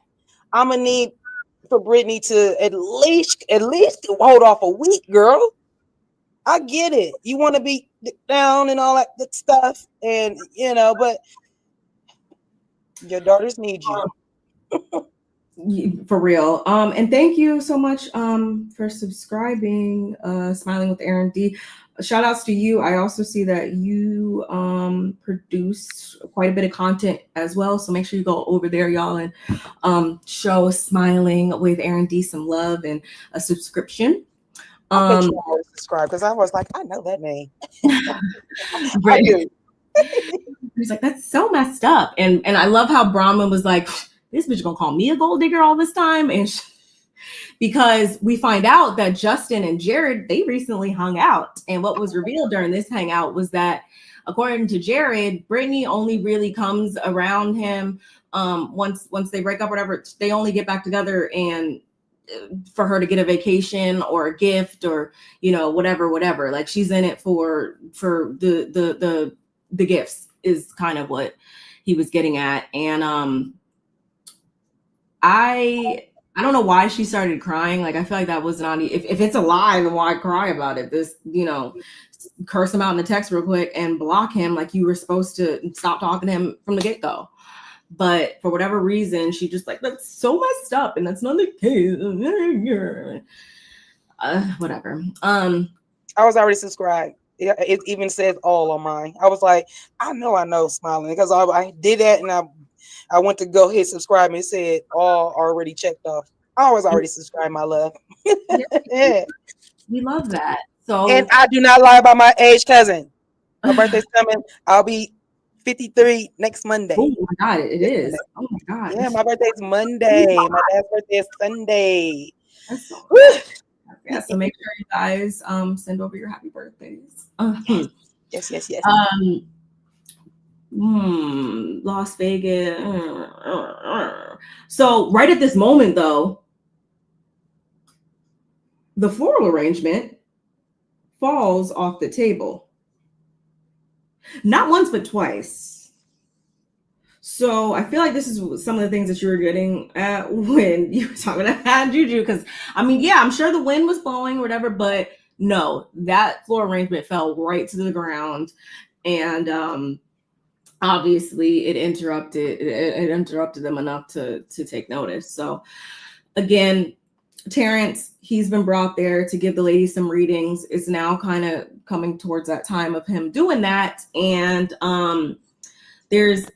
gonna need for Brittany to at least hold off a week, girl. I get it. You want to be down and all that good stuff, and but your daughters need you. For real. And thank you so much for subscribing, Smiling with Aaron D. Shout outs to you. I also see that you produce quite a bit of content as well. So make sure you go over there, y'all, and show Smiling with Aaron D some love and a subscription. I bet you always subscribe because I was like, I know that name. I do. He's like, that's so messed up. And I love how Bronwyn was like, this bitch gonna call me a gold digger all this time. And because we find out that Justin and Jared, they recently hung out. And what was revealed during this hangout was that, according to Jared, Brittany only really comes around him once they break up or whatever. They only get back together and for her to get a vacation or a gift or whatever. Like, she's in it for the gifts is kind of what he was getting at. And I don't know why she started crying. Like, I feel like that was not, if it's a lie, then why cry about it? This, curse him out in the text real quick and block him like you were supposed to stop talking to him from the get-go. But for whatever reason, she just like, that's so messed up and that's not the case. Whatever. I was already subscribed. It even says all on mine. I was like, I know Smiling because I did that and I went to go hit subscribe and it said all already checked off. I was already subscribed, my love. Yeah. We love that. So, and I do not lie about my age, cousin. My birthday's coming. I'll be 53 next Monday. Oh my God, it is. Oh my God. Yeah, my birthday's Monday. My dad's birthday is Sunday. That's so yeah, so make sure you guys send over your happy birthdays. Yes. Las Vegas. So right at this moment, though, the floral arrangement falls off the table. Not once, but twice. So I feel like this is some of the things that you were getting at when you were talking about Juju. Because, I mean, yeah, I'm sure the wind was blowing or whatever, but no, that floral arrangement fell right to the ground. And obviously it interrupted them enough to take notice. So again, Terrence, he's been brought there to give the ladies some readings. It's now kind of coming towards that time of him doing that. And there's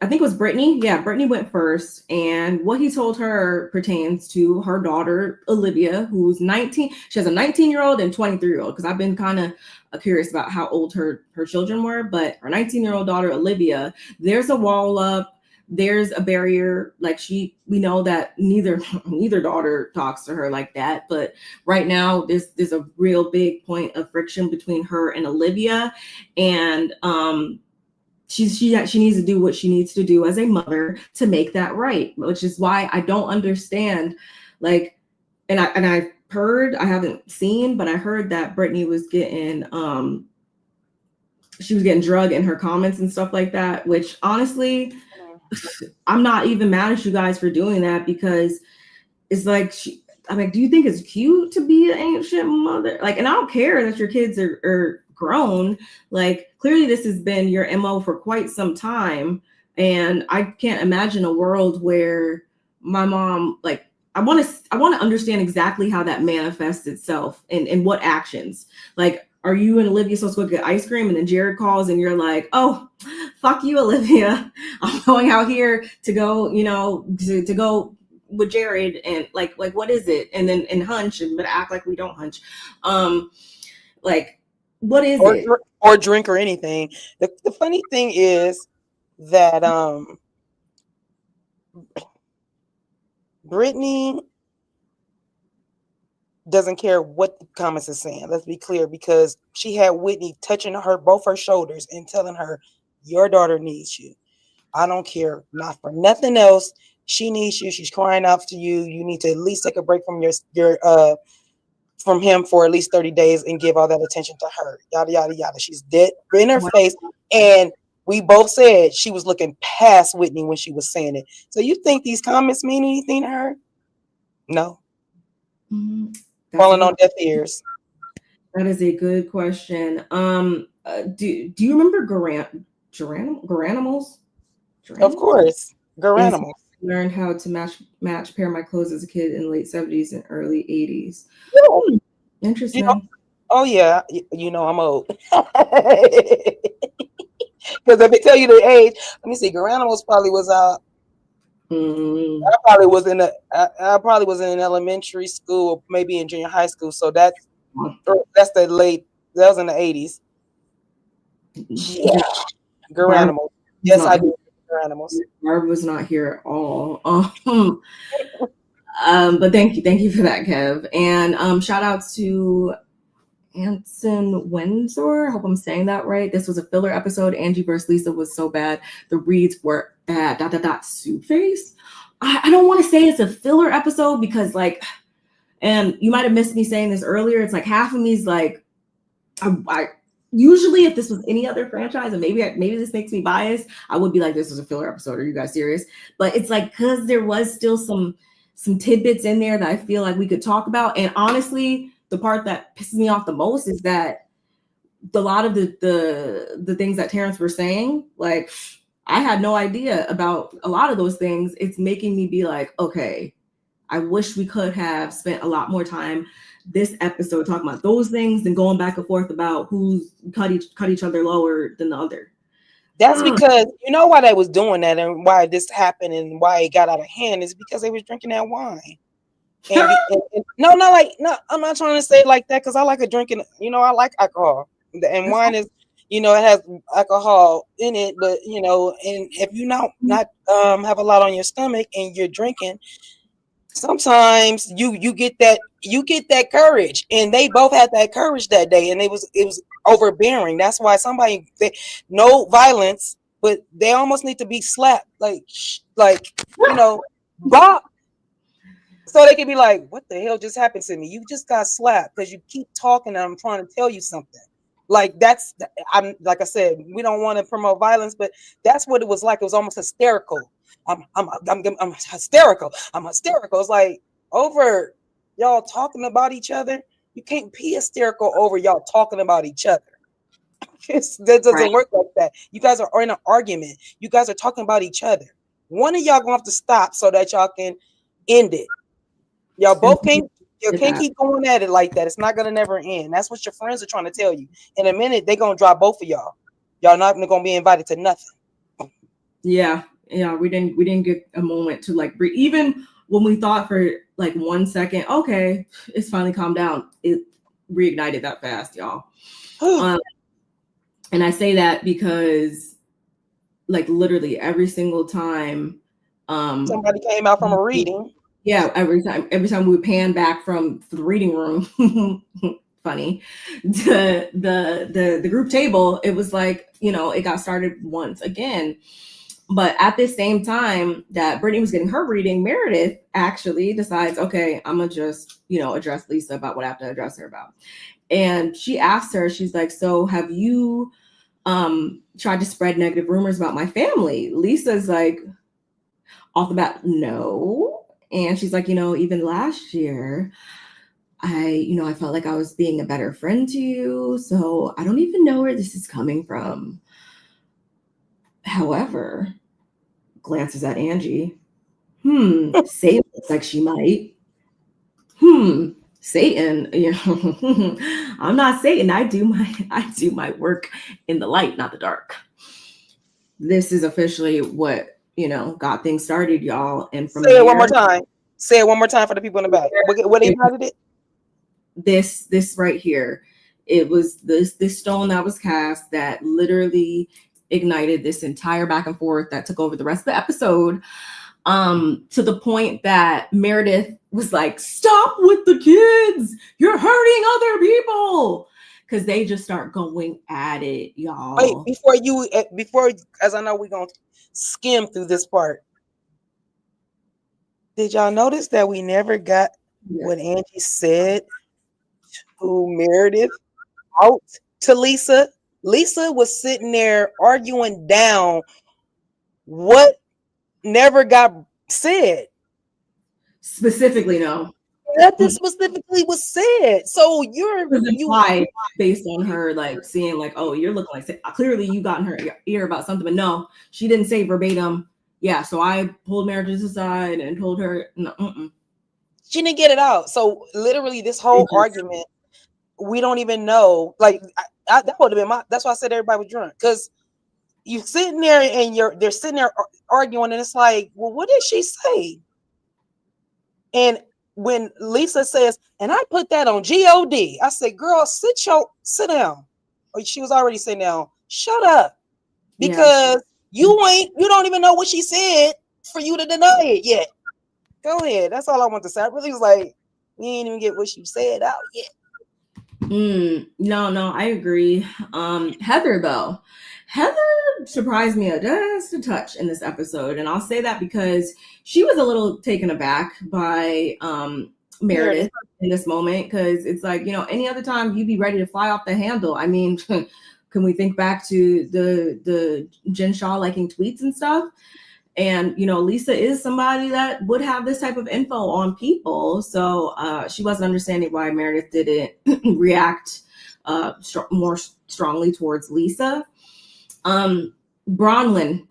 I think it was Brittany. Yeah, Brittany went first. And what he told her pertains to her daughter, Olivia, who's 19. She has a 19-year-old and 23-year-old, because I've been kind of curious about how old her children were. But her 19-year-old daughter, Olivia, there's a wall up. There's a barrier. Like, we know that neither daughter talks to her like that. But right now, there's a real big point of friction between her and Olivia. And she needs to do what she needs to do as a mother to make that right, which is why I don't understand. Like, and I've heard, I haven't seen, but I heard that Brittany was getting she was getting drugged in her comments and stuff like that, which honestly, I'm not even mad at you guys for doing that, because it's like, I'm like, do you think it's cute to be an ancient mother? Like, and I don't care that your kids are grown. Like, clearly this has been your MO for quite some time. And I can't imagine a world where my mom, like, I want to understand exactly how that manifests itself and what actions. Like, are you and Olivia supposed to go get ice cream and then Jared calls and you're like, oh, fuck you, Olivia. I'm going out here to go, to go with Jared, and like what is it? And then hunch, but act like we don't hunch. Like, what is it? Or drink or anything. The funny thing is that Brittany doesn't care what the comments are saying. Let's be clear, because she had Whitney touching both her shoulders and telling her, your daughter needs you. I don't care, not for nothing else. She needs you. She's crying out to you. You need to at least take a break from your from him for at least 30 days and give all that attention to her. Yada yada yada. She's dead in her face. And we both said she was looking past Whitney when she was saying it. So you think these comments mean anything to her? No. Falling on deaf ears. That is a good question. Do you remember Garanimals? Of course, Garanimals. Learned how to pair my clothes as a kid in the late 70s and early 80s. Interesting. Oh yeah, I'm old. Because if they tell you the age, let me see. Garanimals probably was out. I probably was in elementary school, or maybe in junior high school. So that's the late. That was in the 80s. Yeah, Garanimals. Yes, I do. Garanimals. Barb was not here at all. But thank you for that, Kev. And shout out to Anson Windsor. I hope I'm saying that right. This was a filler episode. Angie versus Lisa was so bad. The reads were bad. ... Soup face. I don't want to say it's a filler episode because and you might have missed me saying this earlier. It's like half of me is like, I usually if this was any other franchise, and maybe this makes me biased, I would be like, this was a filler episode. Are you guys serious? But it's like because there was still some tidbits in there that I feel like we could talk about. And honestly, the part that pisses me off the most is that a lot of the things that Terrence were saying, like I had no idea about a lot of those things. It's making me be like, okay, I wish we could have spent a lot more time this episode talking about those things than going back and forth about who's cut each other lower than the other. That's because you know why they was doing that and why this happened and why it got out of hand is because they was drinking that wine. And no, I'm not trying to say it like that because I like a drinking. I like alcohol, and wine is, it has alcohol in it. But and if you not have a lot on your stomach and you're drinking, sometimes you get that courage, and they both had that courage that day, and it was overbearing. That's why no violence, but they almost need to be slapped, Bob. So they can be like, what the hell just happened to me? You just got slapped because you keep talking and I'm trying to tell you something. Like like I said, we don't want to promote violence, but that's what it was like. It was almost hysterical. I'm hysterical. I'm hysterical. It's like over y'all talking about each other. You can't be hysterical over y'all talking about each other. That doesn't work like that. You guys are in an argument. You guys are talking about each other. One of y'all gonna have to stop so that y'all can end it. Y'all both can't keep going at it like that. It's not gonna never end. That's what your friends are trying to tell you. In a minute, they're gonna drop both of y'all. Y'all not gonna be invited to nothing. Yeah, we didn't get a moment to breathe. Even when we thought for 1 second, okay, it's finally calmed down. It reignited that fast, y'all. And I say that because literally every single time somebody came out from a reading. Yeah, every time we would pan back from the reading room, funny, the group table, it was it got started once again. But at the same time that Brittany was getting her reading, Meredith actually decides, okay, I'm gonna just address Lisa about what I have to address her about. And she asked her, she's like, so have you tried to spread negative rumors about my family? Lisa's like, off the bat, no. And she's like, even last year, I felt like I was being a better friend to you. So I don't even know where this is coming from. However, glances at Angie. Satan looks like she might. Satan, I'm not Satan. I do my work in the light, not the dark. This is officially what got things started, y'all. And from Say it one more time. Say it one more time for the people in the back. What ignited it? This right here. It was this stone that was cast that literally ignited this entire back and forth that took over the rest of the episode. To the point that Meredith was like, stop with the kids. You're hurting other people. Because they just start going at it, y'all. Wait, before, as I know we're going to skim through this part. Did y'all notice that we never got what Angie said to Meredith out to Lisa? Lisa was sitting there arguing down what never got said. Specifically, no. Nothing specifically was said. So it was implied based on her like seeing like, oh, you're looking like clearly you got in her ear about something, but no, she didn't say verbatim. Yeah, so I pulled Meredith aside and told her, no, she didn't get it out. So literally, this whole argument, we don't even know. Like that would have been that's why I said everybody was drunk, because you sitting there and they're sitting there arguing, and it's like, well, what did she say? And when Lisa says, and I put that on God, I said, girl, sit down. Or she was already sitting down. Shut up. Because you don't even know what she said for you to deny it yet. Go ahead. That's all I want to say. I really was like, we ain't even get what she said out yet. No, I agree. Heather surprised me just a touch in this episode, and I'll say that because she was a little taken aback by Meredith in this moment, because it's like, any other time you'd be ready to fly off the handle. I mean, can we think back to the Jen Shaw liking tweets and stuff? And, Lisa is somebody that would have this type of info on people. So she wasn't understanding why Meredith didn't react more strongly towards Lisa. Bronwyn,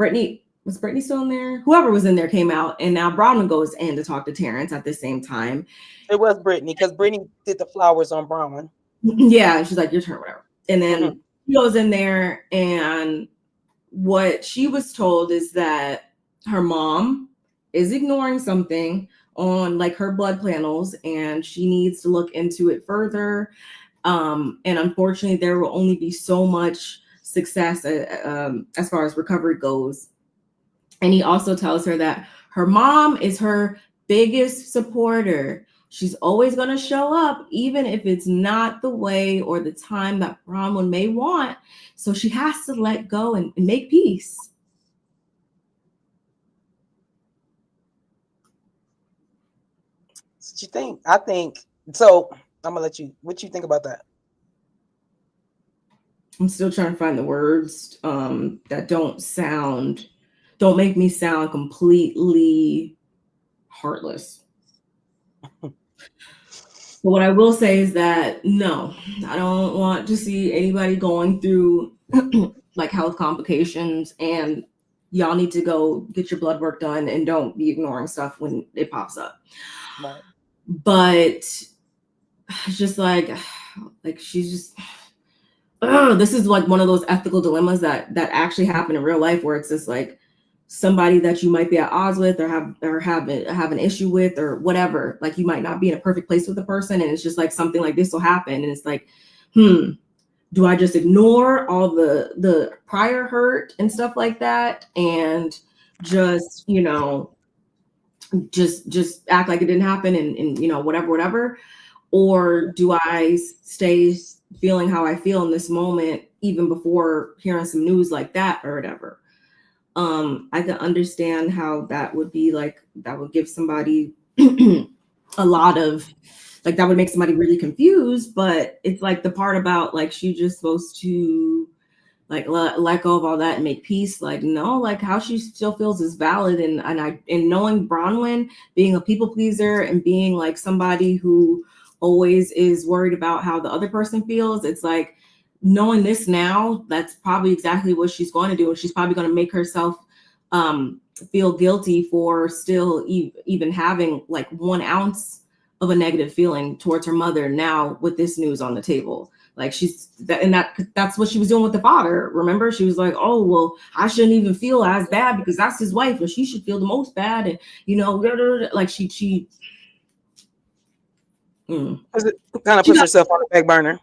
was Brittany still in there? Whoever was in there came out, and now Bronwyn goes in to talk to Terrence at the same time. It was Brittany, because Brittany did the flowers on Bronwyn. Yeah, she's like, your turn, whatever. And then she goes in there, and what she was told is that her mom is ignoring something on like her blood panels, and she needs to look into it further. And unfortunately, there will only be so much success as far as recovery goes. And he also tells her that her mom is her biggest supporter. She's always going to show up, even if it's not the way or the time that Bronwyn may want. So she has to let go and make peace. What you think? I think so. I'm gonna let you. What you think about that? I'm still trying to find the words that don't make me sound completely heartless. But what I will say is that no, I don't want to see anybody going through like health complications, and y'all need to go get your blood work done and don't be ignoring stuff when it pops up. Right. But it's just like she's just, this is like one of those ethical dilemmas that actually happen in real life, where it's just like somebody that you might be at odds with or have an issue with or whatever. Like you might not be in a perfect place with the person, and it's just like something like this will happen, and it's like, do I just ignore all the prior hurt and stuff like that and just just act like it didn't happen and whatever, or do I stay feeling how I feel in this moment even before hearing some news like that or whatever? I can understand how that would be like, that would give somebody a lot of like, that would make somebody really confused. But it's like the part about like she just supposed to like let go of all that and make peace. Like, no, like how she still feels is valid. And knowing Bronwyn being a people pleaser and being like somebody who always is worried about how the other person feels, it's like knowing this now, that's probably exactly what she's going to do. And she's probably going to make herself feel guilty for still even having like 1 ounce of a negative feeling towards her mother now with this news on the table. Like that's what she was doing with the father. Remember, she was like, oh, well, I shouldn't even feel as bad because that's his wife and she should feel the most bad. And, like she kind of puts herself on the back burner.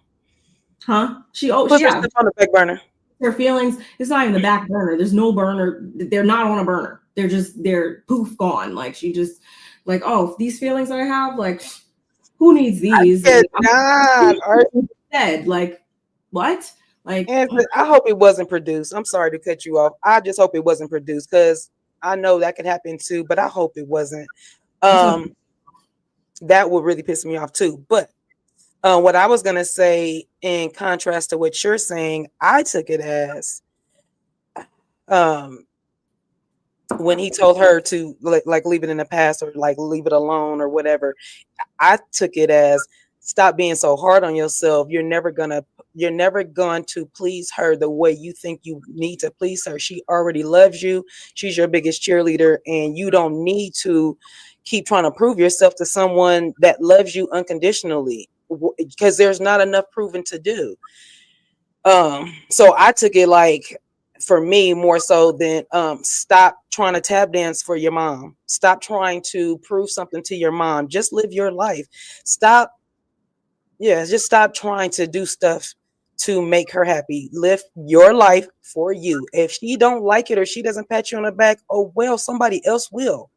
Huh? She puts herself on the back burner. Her feelings, it's not even the back burner. There's no burner. They're not on a burner. They're poof gone. Like she just like, oh, these feelings that I have, like, who needs these? Dead. Like, what? Like, And I hope it wasn't produced. I'm sorry to cut you off. I just hope it wasn't produced because I know that could happen too, but I hope it wasn't. That would really piss me off too. But what I was gonna say, in contrast to what you're saying, I took it as when he told her to like leave it in the past or like leave it alone or whatever. I took it as, stop being so hard on yourself. You're never going to please her the way you think you need to please her. She already loves you. She's your biggest cheerleader, and you don't need to keep trying to prove yourself to someone that loves you unconditionally, because there's not enough proving to do. So I took it like, for me, more so than stop trying to tap dance for your mom. Stop trying to prove something to your mom. Just live your life. Just stop trying to do stuff to make her happy. Live your life for you. If she don't like it or she doesn't pat you on the back, oh well, somebody else will.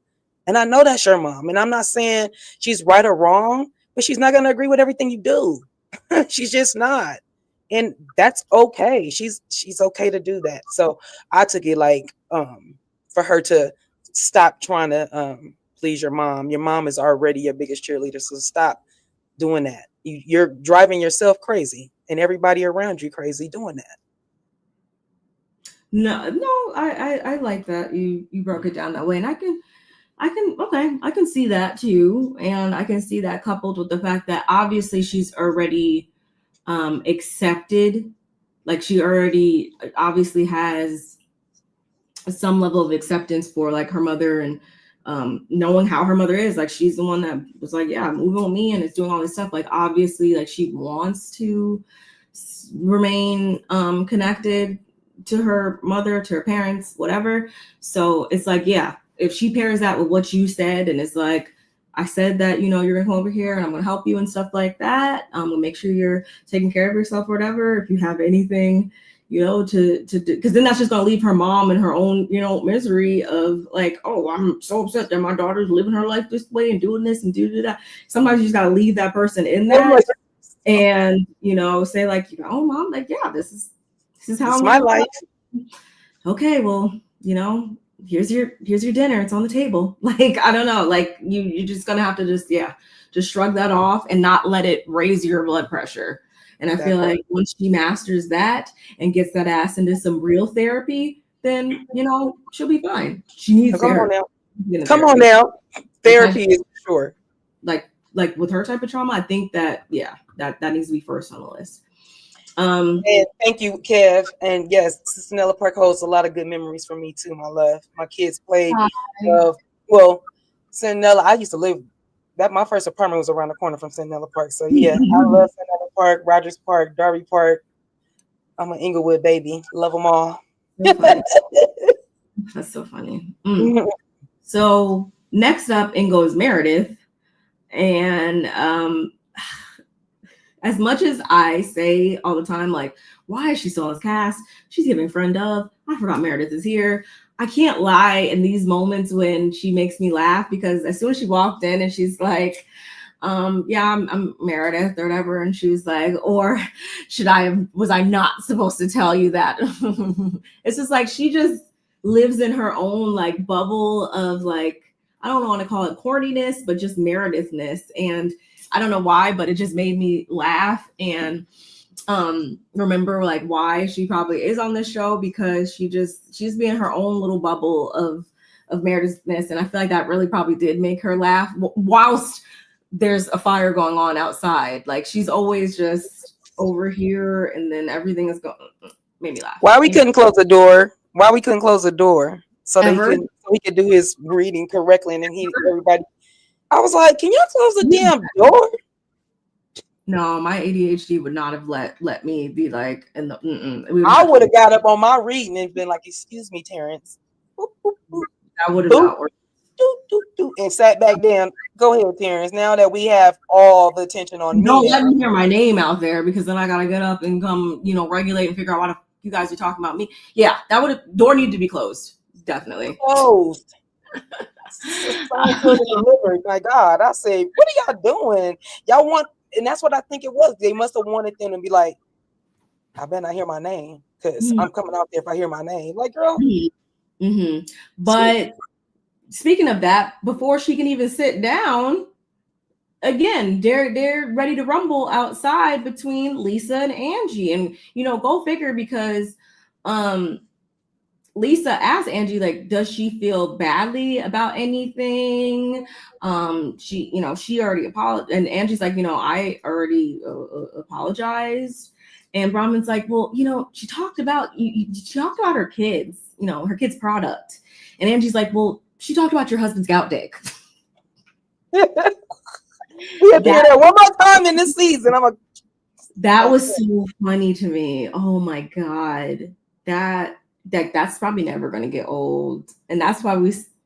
And I know that's your mom. And I'm not saying she's right or wrong, but she's not going to agree with everything you do. She's just not. And that's okay. She's okay to do that. So I took it like for her to stop trying to please your mom. Your mom is already your biggest cheerleader. So stop doing that. You're driving yourself crazy and everybody around you crazy doing that. No, I like that you broke it down that way, and I can see that too, and I can see that coupled with the fact that obviously she's already accepted, like she already obviously has some level of acceptance for like her mother, and knowing how her mother is. Like she's the one that was like, yeah, moving with me and is doing all this stuff. Like obviously, like she wants to remain connected to her mother, to her parents, whatever. So it's like, yeah, if she pairs that with what you said, and it's like, I said that, you're gonna come over here and I'm gonna help you and stuff like that. I'm gonna make sure you're taking care of yourself or whatever. If you have anything, to do, because then that's just gonna leave her mom in her own, misery of like, oh, I'm so upset that my daughter's living her life this way and doing this and do that. Sometimes you just gotta leave that person in that and say like, oh mom, like, yeah, this is how my life. Okay, well, here's your dinner. It's on the table. Like, I don't know. Like you're just gonna have to just shrug that off and not let it raise your blood pressure. And I feel like once she masters that and gets that ass into some real therapy, then she'll be fine. She needs therapy. Come on now. Therapy is sure. Like with her type of trauma, I think that that needs to be first on the list. And thank you, Kev. And yes, Kastanevas Park holds a lot of good memories for me too, my love. My kids played. Kastanevas, I used to live. My first apartment was around the corner from Kastanevas Park. So yeah, I love Kastanevas Park, Rogers Park, Darby Park. I'm an Inglewood baby. Love them all. That's so funny. So next up in goes Meredith. And as much as I say all the time, like, why is she still on this cast? She's giving friend of. I forgot Meredith is here. I can't lie in these moments when she makes me laugh, because as soon as she walked in and she's like, I'm Meredith or whatever, and she was like, or was I not supposed to tell you that? It's just like she just lives in her own like bubble of like, I don't want to call it corniness, but just Meredithness. And I don't know why, but it just made me laugh and remember like why she probably is on this show, because she's being her own little bubble of Meredithness. And I feel like that really probably did make her laugh whilst there's a fire going on outside. Like she's always just over here, and then everything is going, made me laugh. Why we couldn't close the door? So that he could do his reading correctly, and then everybody. I was like, can you close the damn door? No, my ADHD would not have let me be like, I would have got up on my reading and been like, excuse me, Terrence. I would have not worked. And sat back down. Go ahead, Terrence. Now that we have all the attention on me. Don't let me hear my name out there, because then I gotta get up and come, regulate and figure out what you guys are talking about me. Yeah, door needed to be closed. Definitely. Closed. My God, I say, what are y'all doing? Y'all want, and that's what I think it was. They must have wanted them to be like, I better not hear my name because I'm coming out there if I hear my name. Like, girl. Mm-hmm. But speaking of that, before she can even sit down, again, they're ready to rumble outside between Lisa and Angie. And, go figure, because Lisa asked Angie, like, does she feel badly about anything? She already apologized. And Angie's like, I already apologized. And Bronwyn's like, well, she talked about her kids, her kids' product. And Angie's like, well, she talked about your husband's gout dick. We have to hear that one more time in this season. That was so funny to me. Oh my God. That's probably never going to get old. And that's why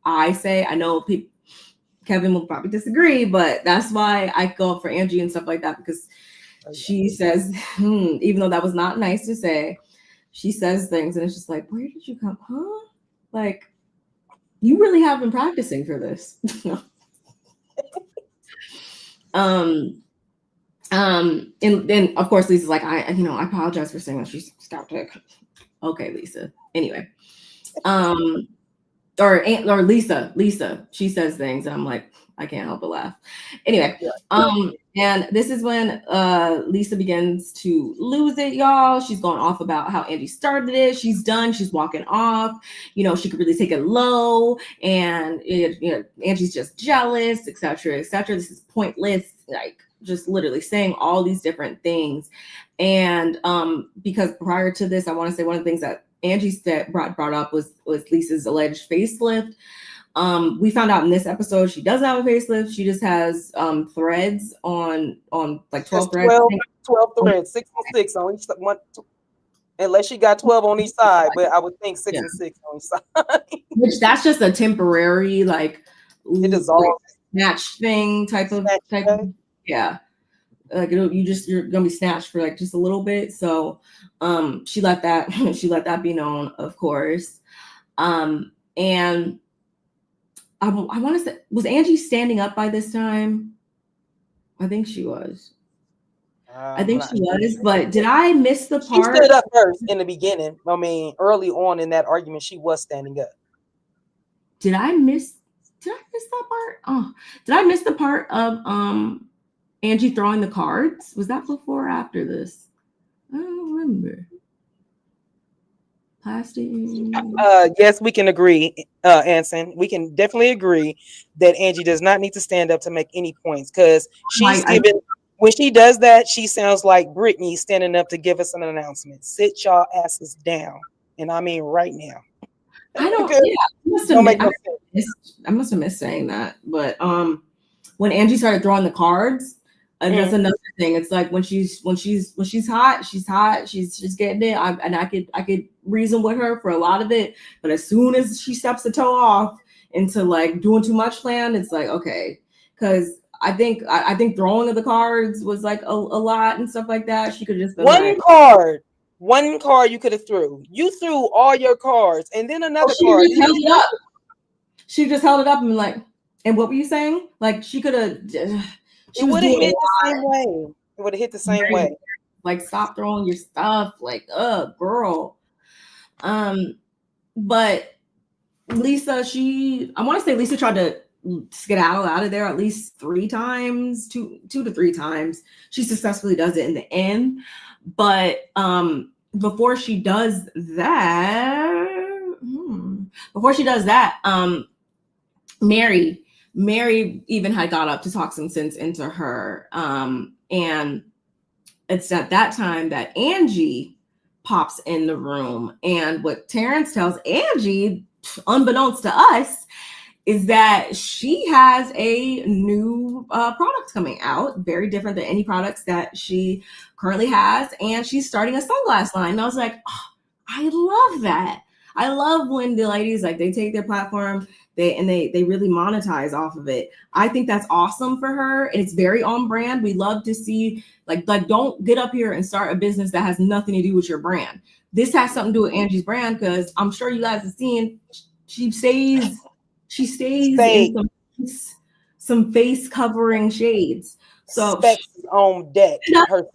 I know Kevin will probably disagree, but that's why I go for Angie and stuff like that, because she says, even though that was not nice to say, she says things and it's just like, where did you come? Huh? Like, you really have been practicing for this. And then of course Lisa's like, I apologize for saying that she's stopped it. Okay, Lisa. Anyway, or Lisa, she says things and I'm like, I can't help but laugh. Anyway, and this is when Lisa begins to lose it, y'all. She's going off about how Angie started it. She's done. She's walking off. She could really take it low, and Angie's just jealous, etc., etc. This is pointless, like just literally saying all these different things. And because prior to this, I want to say one of the things that Angie brought up was Lisa's alleged facelift. We found out in this episode she doesn't have a facelift. She just has threads on like 12 threads. 12 threads, 6 and 6 on each one, unless she got 12 on each side, but I would think 6 and 6 on each side. Which that's just a temporary, like, it dissolves, snatch thing type of yeah. Like you're gonna be snatched for like just a little bit. So she let that be known, of course. And I want to say, was Angie standing up by this time? I think she was. But did I miss the part? She stood up first in the beginning. I mean, early on in that argument, she was standing up. Did I miss that part? Oh, did I miss the part of Angie throwing the cards? Was that before or after this? I don't remember. Plastic. Yes, we can agree, Anson. We can definitely agree that Angie does not need to stand up to make any points, because when she does that, she sounds like Brittany standing up to give us an announcement. Sit y'all asses down, and I mean right now. I don't. I must have missed saying that, but when Angie started throwing the cards. And that's another thing. It's like when she's hot, she's hot. She's getting it. I could reason with her for a lot of it. But as soon as she steps the toe off into like doing too much plan, it's like, okay. Because I think throwing of the cards was like a lot and stuff like that. She could just been one card you could have threw. You threw all your cards, and then another card. Just held it up. She just held it up and been like, and what were you saying? Like she could have. It would have hit the same way. It would have hit the same way. Like, stop throwing your stuff. Like, girl. But Lisa, I want to say Lisa tried to skedaddle out of there at least 3 times, 2 to 3 times. She successfully does it in the end. But before she does that, Mary even had got up to talk some sense into her. And it's at that time that Angie pops in the room. And what Terrence tells Angie, unbeknownst to us, is that she has a new product coming out, very different than any products that she currently has. And she's starting a sunglass line. And I was like, oh, I love that. I love when the ladies, like, they take their platform, they really monetize off of it. I think that's awesome for her. And it's very on brand. We love to see, like don't get up here and start a business that has nothing to do with your brand. This has something to do with Angie's brand, because I'm sure you guys have seen she stays in some face covering shades. So specs on deck.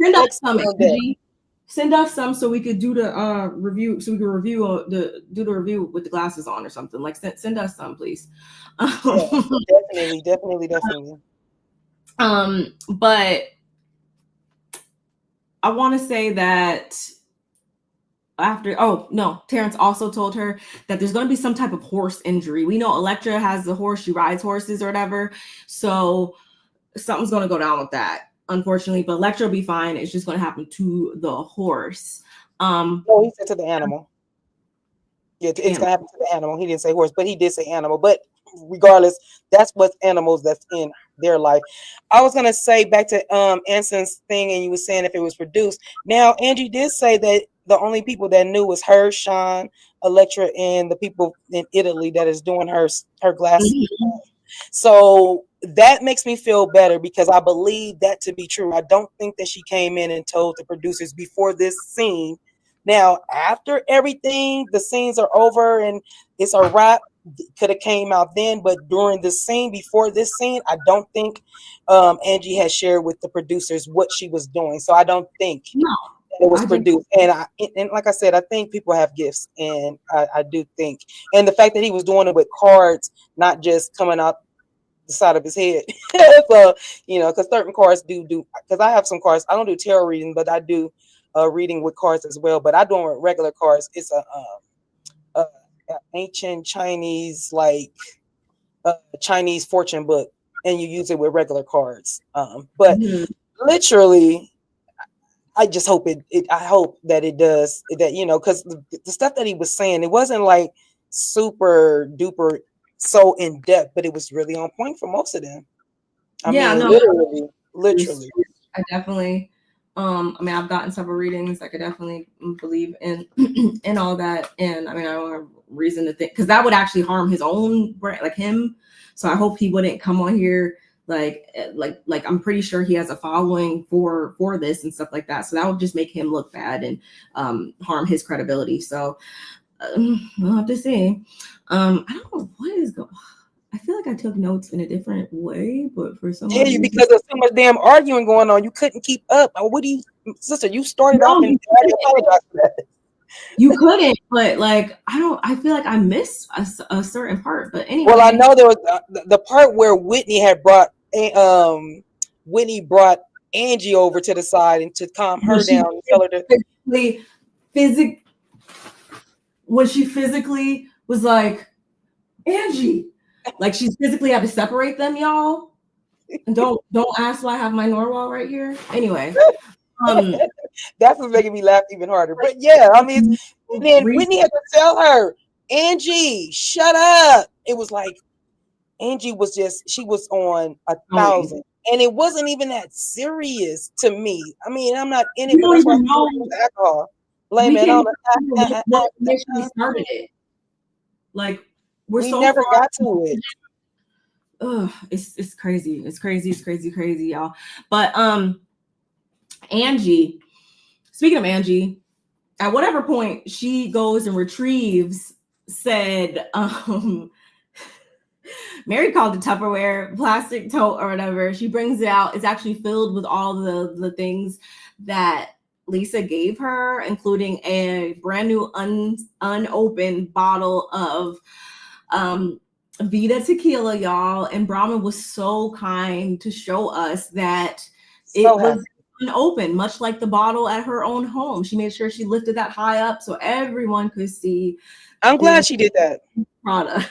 Send up some, Angie. Send us some so we could do the review. So we could review do the review with the glasses on or something. Like send us some, please. Yeah, definitely. But I want to say that Terrence also told her that there's going to be some type of horse injury. We know Elektra has the horse, she rides horses or whatever. So something's going to go down with that, unfortunately. But Elektra will be fine. It's just going to happen to the horse. No, he said to the animal. Yeah, it's going to happen to the animal. He didn't say horse, but he did say animal. But regardless, that's what's animals that's in their life. I was going to say back to Anson's thing, and you were saying if it was produced. Now, Angie did say that the only people that knew was her, Sean, Elektra, and the people in Italy that is doing her glasses. Mm-hmm. So that makes me feel better because I believe that to be true. I don't think that she came in and told the producers before this scene. Now, after everything, the scenes are over and it's a wrap. Could have came out then, but during the scene, before this scene, I don't think Angie had shared with the producers what she was doing. So I don't think it was produced. And like I said, I think people have gifts, and I do think, and the fact that he was doing it with cards, not just coming out the side of his head. So, because certain cards do, because I have some cards. I don't do tarot reading, but I do reading with cards as well. But I do it with regular cards. It's a ancient Chinese, like Chinese fortune book, and you use it with regular cards. But literally, I just hope I hope that it does that, because the stuff that he was saying, it wasn't like super duper so in depth, but it was really on point for most of them. Literally. I definitely. I've gotten several readings. I could definitely believe in all that, and I don't have reason to think because that would actually harm his own brand, like him. So I hope he wouldn't come on here like I'm pretty sure he has a following for this and stuff like that. So that would just make him look bad and harm his credibility. So we'll have to see. I don't know what is going. I feel like I took notes in a different way, but for some reason, because there's so much damn arguing going on, you couldn't keep up. What do you, sister? You started off and I apologize for that. You couldn't, but I feel like I missed a certain part. But anyway, well, I know there was the part where Whitney brought Angie over to the side and to calm her down and tell her to when she physically was like, Angie. Like she physically had to separate them, y'all. And don't ask why I have my Norwal right here. Anyway, that's what's making me laugh even harder. But yeah, then Whitney had to tell her, Angie, shut up. It was like Angie was she was on 1,000, and it wasn't even that serious to me. I'm not in it, but that's why I'm alcohol. Blame it on we started it. Like. We never got to it. It's crazy. It's crazy, y'all. But Angie, speaking of Angie, at whatever point she goes and retrieves said Mary called it Tupperware, plastic tote or whatever. She brings it out. It's actually filled with all the things that Lisa gave her, including a brand new unopened bottle of Vita tequila, y'all. And Bronwyn was so kind to show us that it was unopened, much like the bottle at her own home. She made sure she lifted that high up so everyone could see. I'm glad she did that. Product.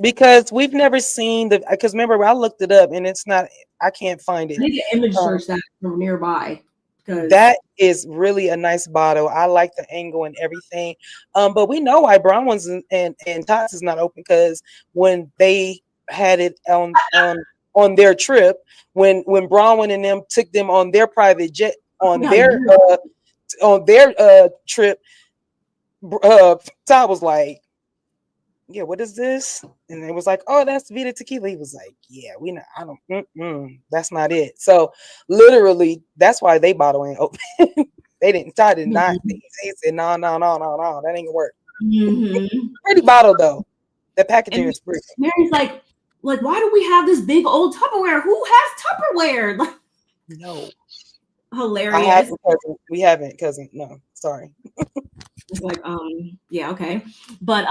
Because we've never seen because remember, I looked it up and it's not, I can't find it. I need an image search that from nearby. That is really a nice bottle. I like the angle and everything. But we know why Bronwyn's and Tots is not open, because when they had it on their trip, when Bronwyn and them took them on their private jet on their trip, Todd was like, yeah, what is this? And it was like, oh, that's Vita tequila. He was like, yeah, that's not it. So literally, that's why they bottle ain't open. Todd did not. He said, no, that ain't gonna work. Pretty bottle though. The packaging is pretty. Mary's like, why do we have this big old Tupperware? Who has Tupperware? No. hilarious. We haven't, cousin. No, sorry. It's like, yeah, okay. But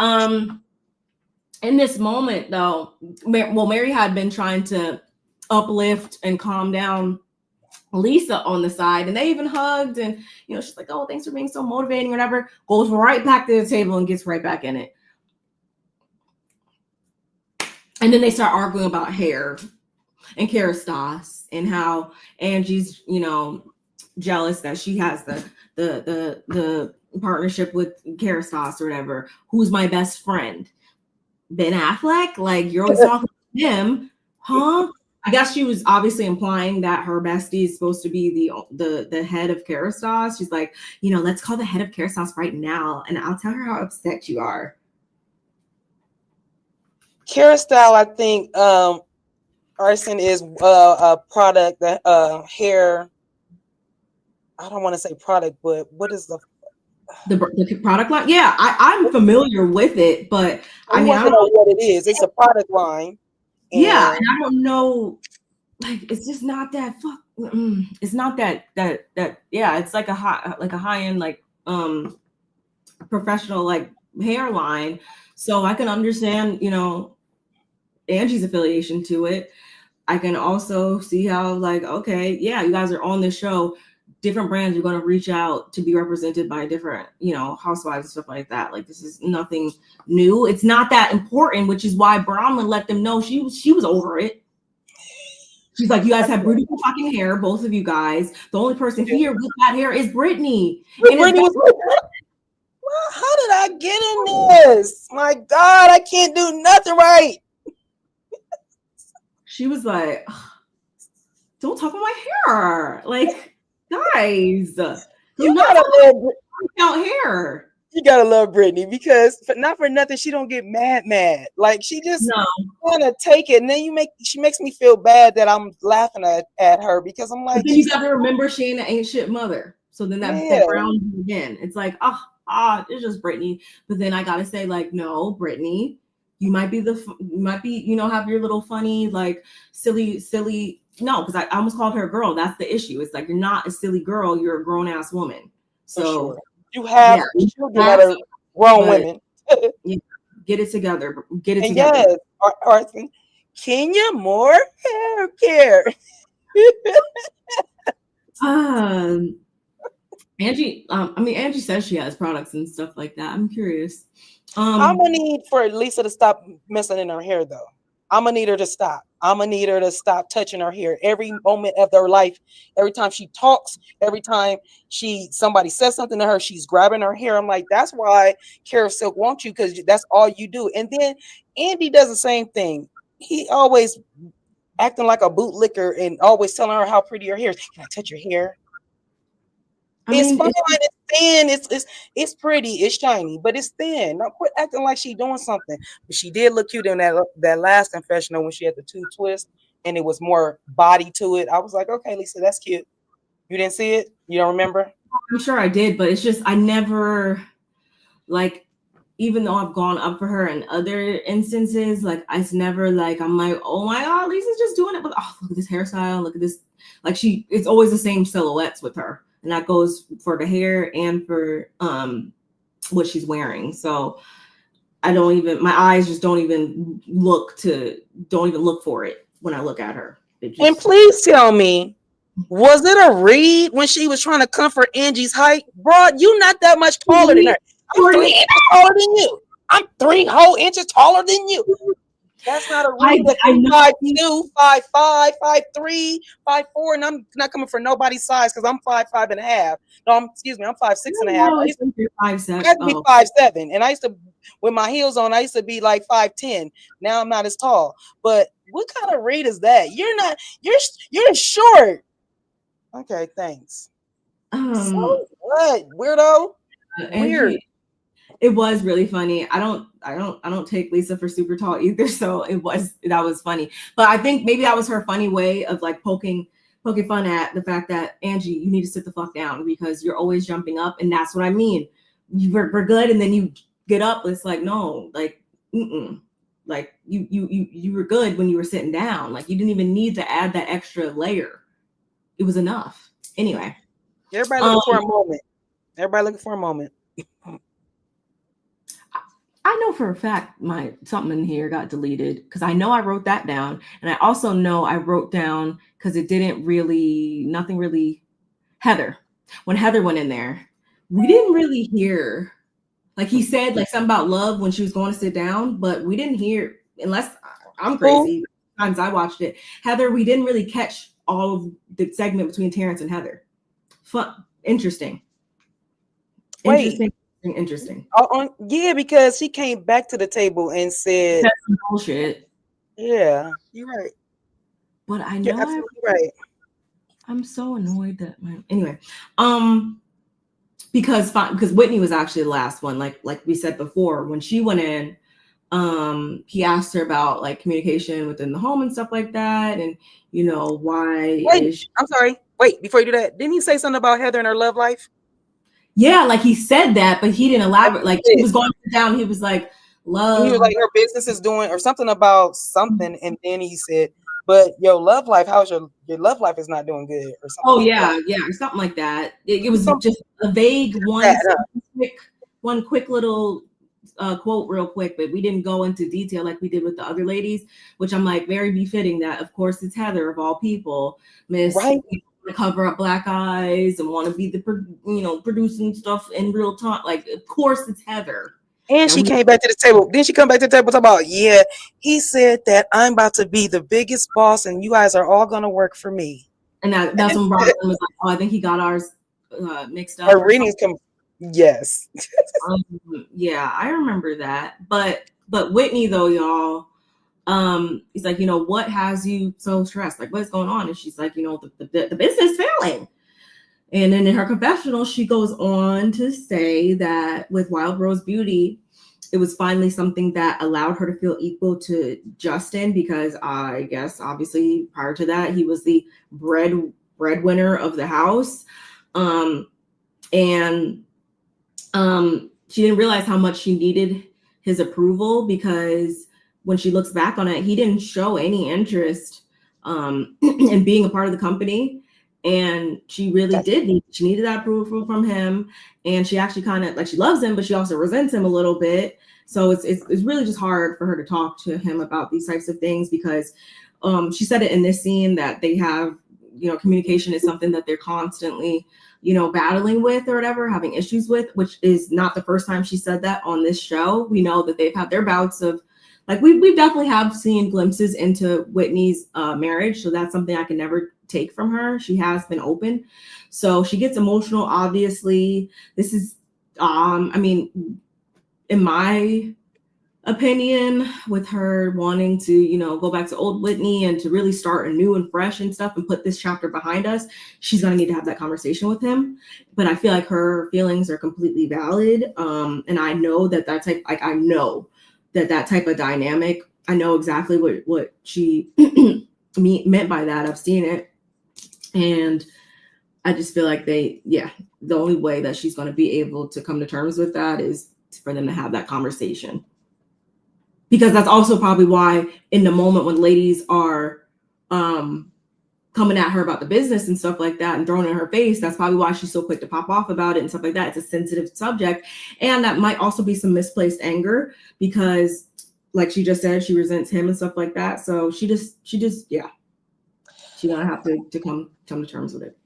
in this moment though, Mary had been trying to uplift and calm down Lisa on the side, and they even hugged, and she's like, oh, thanks for being so motivating, whatever. Goes right back to the table and gets right back in it. And then they start arguing about hair and Kastanevas and how Angie's, jealous that she has the partnership with Kastanevas or whatever. Who's my best friend? Ben Affleck? Like, you're always talking to him, huh? I guess she was obviously implying that her bestie is supposed to be the head of Kastanevas. She's like, let's call the head of Kastanevas right now, and I'll tell her how upset you are. Kastanevas, I think, arson is a product that hair. I don't want to say product, but what is the product line? Yeah, I'm familiar with it, but I don't know what it is. It's a product line. Yeah, and I don't know, like, it's just not that it's not that yeah, it's like a high end, like professional, like, hairline. So I can understand, Angie's affiliation to it. I can also see how, like, okay, yeah, you guys are on this show, different brands are going to reach out to be represented by different, housewives and stuff like that. Like, this is nothing new. It's not that important, which is why Bronwyn let them know she was over it. She's like, you guys have beautiful fucking hair, both of you guys. The only person here with that hair is Whitney. Whitney was like, well, how did I get in this? My God, I can't do nothing right. She was like, don't talk about my hair. Like, guys, you gotta love hair. You gotta love Brittany, because not for nothing, she don't get mad. Like, she just want to take it, and then she makes me feel bad that I'm laughing at her, because I'm like, you gotta remember she ain't shit mother. So then that round again. It's like, it's just Brittany. But then I gotta say, like, no, Brittany, you might be have your little funny, like, silly. No, because I almost called her a girl. That's the issue. It's like, you're not a silly girl. You're a grown ass woman. So you have children that are grown women. Yeah, get it together. Get it and together. Yes, Arthur, Kenya more hair care. Angie, Angie says she has products and stuff like that. I'm curious. I'm gonna need for Lisa to stop messing in her hair, though. I'm gonna need her to stop. I'm gonna need her to stop touching her hair every moment of their life. Every time she talks, every time somebody says something to her, she's grabbing her hair. I'm like, that's why Silk wants you, because that's all you do. And then Andy does the same thing. He always acting like a bootlicker and always telling her how pretty her hair is. Can I touch your hair? It's fine. It's thin. It's pretty. It's shiny, but it's thin. Not quit acting like she's doing something. But she did look cute in that last confessional when she had the two twists and it was more body to it. I was like, okay, Lisa, that's cute. You didn't see it? You don't remember? I'm sure I did, but it's just I never, like, even though I've gone up for her in other instances, like, it's never like I'm like, oh my God, Lisa's just doing it. But look at this hairstyle. Look at this. Like, it's always the same silhouettes with her. And that goes for the hair and for what she's wearing. So my eyes just don't even look for it when I look at her. And please tell me, was it a read when she was trying to comfort Angie's height? Bro, you not that much taller than her. I'm 3 inches taller than you. I'm 3 whole inches taller than you. That's not a read. I'm 5'2", 5'5", 5'3", 5'4", and I'm not coming for nobody's size because I'm 5'5" and a half. No, I'm 5'6" and a half. I used to be 5'7", and I used to, with my heels on, I used to be like 5'10". Now I'm not as tall. But what kind of read is that? You're short. Okay, thanks. So what, weirdo? Weird. It was really funny. I don't take Lisa for super tall either, so that was funny. But I think maybe that was her funny way of, like, poking fun at the fact that, Angie, you need to sit the fuck down because you're always jumping up, and that's what I mean. We're good, and then you get up. It's like, no, like, like you were good when you were sitting down. Like, you didn't even need to add that extra layer. It was enough. Anyway, Everybody looking for a moment. Everybody looking for a moment. I know for a fact something in here got deleted because I know I wrote that down, and I also know I wrote down because it didn't really, nothing really. Heather, when Heather went in there, we didn't really hear, like he said, like something about love when she was going to sit down, but we didn't hear, unless I'm crazy. Times I watched it, Heather, we didn't really catch all of the segment between Terrence and Heather. Fun, interesting. Interesting. Yeah, because she came back to the table and said that's some bullshit. Yeah, you're right. But I know you're absolutely right. I'm so annoyed that anyway, because Whitney was actually the last one, like we said before, when she went in, he asked her about like communication within the home and stuff like that, and you know why. I'm sorry. Wait, before you do that, didn't he say something about Heather and her love life? Yeah, like he said that, but he didn't elaborate. Like he was going down, he was like, love. He was like, her business is doing, or something about something, and then he said, but your love life, how's your love life is not doing good, or something. Oh yeah, or something like that. It was just a vague one quick little quote real quick, but we didn't go into detail like we did with the other ladies, which I'm like very befitting that of course it's Heather of all people, Miss right. To cover up black eyes and want to be the producing stuff in real time, like of course it's Heather. And she came back to the table. Then she come back to the table talking about, yeah, he said that I'm about to be the biggest boss and you guys are all gonna work for me. And that's when Bronwyn was like, oh, I think he got ours mixed up. Her readings yes. Yeah, I remember that. But Whitney though, y'all, he's like, what has you so stressed? Like, what's going on? And she's like, the business failing. And then in her confessional, she goes on to say that with Wild Rose Beauty, it was finally something that allowed her to feel equal to Justin, because I guess obviously prior to that, he was the breadwinner of the house. And she didn't realize how much she needed his approval, because when she looks back on it, he didn't show any interest in being a part of the company. And she really she needed that approval from him. And she actually kind of like, she loves him, but she also resents him a little bit. So it's really just hard for her to talk to him about these types of things, because she said it in this scene that they have, communication is something that they're constantly, battling with or whatever, having issues with, which is not the first time she said that on this show. We know that they've had their bouts of, like, we definitely have seen glimpses into Whitney's marriage. So that's something I can never take from her. She has been open. So she gets emotional, obviously. This is, in my opinion, with her wanting to, go back to old Whitney and to really start anew and fresh and stuff and put this chapter behind us, she's going to need to have that conversation with him. But I feel like her feelings are completely valid. And I know that I know that type of dynamic, I know exactly what she meant by that. I've seen it. And I just feel like the only way that she's going to be able to come to terms with that is for them to have that conversation. Because that's also probably why in the moment when ladies are coming at her about the business and stuff like that and throwing it in her face, that's probably why she's so quick to pop off about it and stuff like that. It's a sensitive subject. And that might also be some misplaced anger, because like she just said, she resents him and stuff like that. So she just she's gonna have to come to terms with it.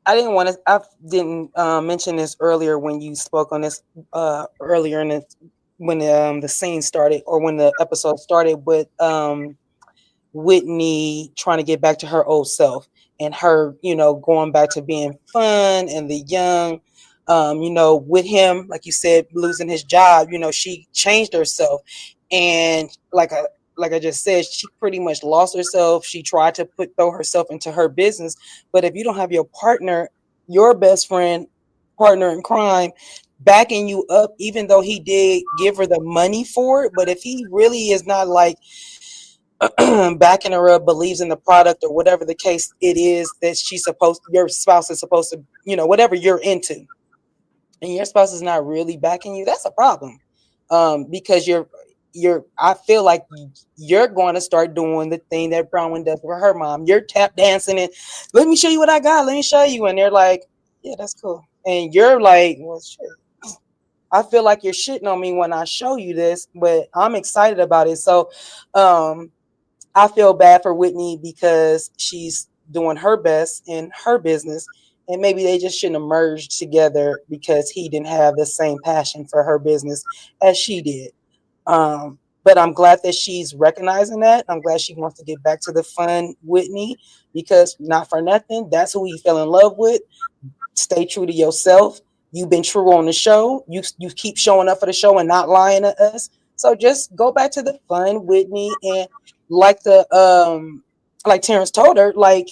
I didn't mention this earlier when you spoke on this earlier in it, when the scene started, or when the episode started, with Whitney trying to get back to her old self, and her, going back to being fun and the young, with him, like you said, losing his job, she changed herself. And like I just said, she pretty much lost herself. She tried to throw herself into her business. But if you don't have your partner, your best friend, partner in crime, backing you up, even though he did give her the money for it, but if he really is not like backing her up, believes in the product, or whatever the case it is that your spouse is supposed to, whatever you're into, and your spouse is not really backing you, that's a problem. Because I feel like you're going to start doing the thing that Bronwyn does with her mom. You're tap dancing and let me show you what I got. Let me show you. And they're like, yeah, that's cool. And you're like, well, shit. I feel like you're shitting on me when I show you this, but I'm excited about it. So I feel bad for Whitney because she's doing her best in her business. And maybe they just shouldn't have merged together because he didn't have the same passion for her business as she did. But I'm glad that she's recognizing that. I'm glad she wants to get back to the fun Whitney, because not for nothing, that's who he fell in love with. Stay true to yourself. You've been true on the show. You keep showing up for the show and not lying to us. So just go back to the fun Whitney, and like like Terrence told her, like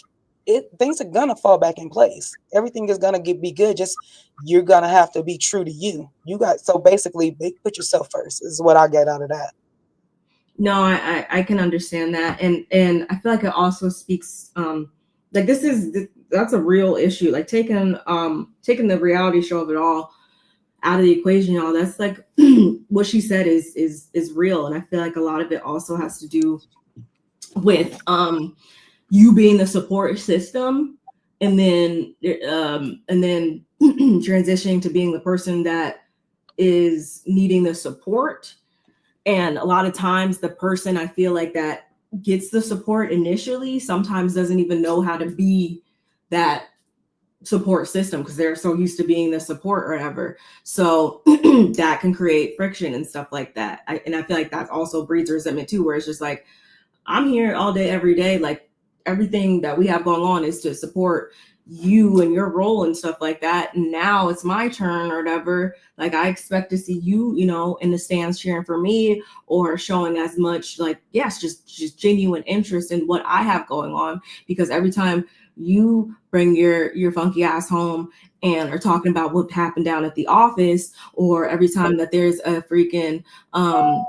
things are gonna fall back in place. Everything is gonna be good. Just you're gonna have to be true to you. So basically put yourself first is what I get out of that. No, I can understand that, and I feel like it also speaks like that's a real issue. Like taking the reality show of it all out of the equation, y'all. That's like what she said is real, and I feel like a lot of it also has to do with you being the support system, and then transitioning to being the person that is needing the support. And a lot of times the person I feel like that gets the support initially sometimes doesn't even know how to be that support system because they're so used to being the support or whatever. So that can create friction and stuff like that. And I feel like that also breeds resentment too, where it's just like, I'm here all day, every day. Like everything that we have going on is to support you and your role and stuff like that. And now it's my turn or whatever. Like I expect to see you, in the stands cheering for me or showing as much like, yes, just genuine interest in what I have going on. Because every time you bring your funky ass home and are talking about what happened down at the office, or every time that there's a freaking a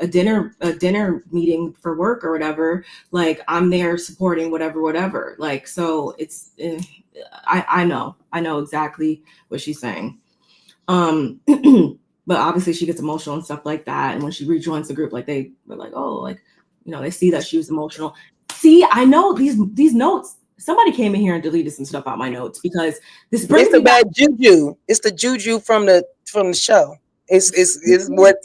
dinner meeting for work or whatever, like I'm there supporting whatever. Like, so it's I know exactly what she's saying. But obviously she gets emotional and stuff like that, and when she rejoins the group, like they were like, oh, like they see that she was emotional. See, I know these notes. Somebody came in here and deleted some stuff out my notes because this brings it's a bad juju. It's the juju from the show. It's what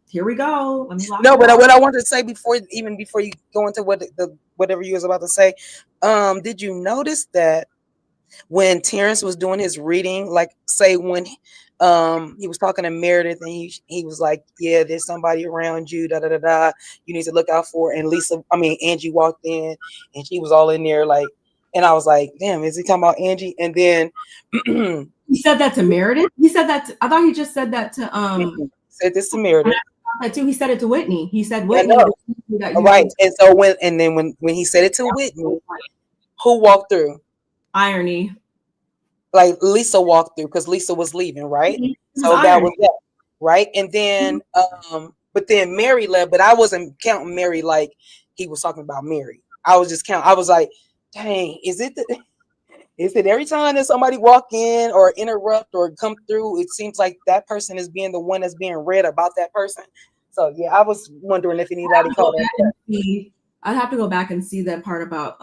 Here we go. Let me no, but what I wanted to say before you go into whatever you was about to say, did you notice that when Terrence was doing his reading, like say when he was talking to Meredith and he was like, yeah, there's somebody around you, you need to look out for. And Angie walked in and she was all in there like, and I was like, damn, is he talking about Angie? And then he said that to Meredith. He said that I thought he just said that to said this to Meredith. That too. He said it to Whitney. He said Whitney. Right. And so when he said it to Whitney, who walked through? Irony. Like Lisa walked through because Lisa was leaving, right? Mm-hmm. So that was that, right? And then but then Mary left, but I wasn't counting Mary like he was talking about Mary. I was just counting. I was like, dang, is it every time that somebody walk in or interrupt or come through, it seems like that person is being the one that's being read about that person. So yeah, I was wondering if anybody called that. I'd have to go back and see that part about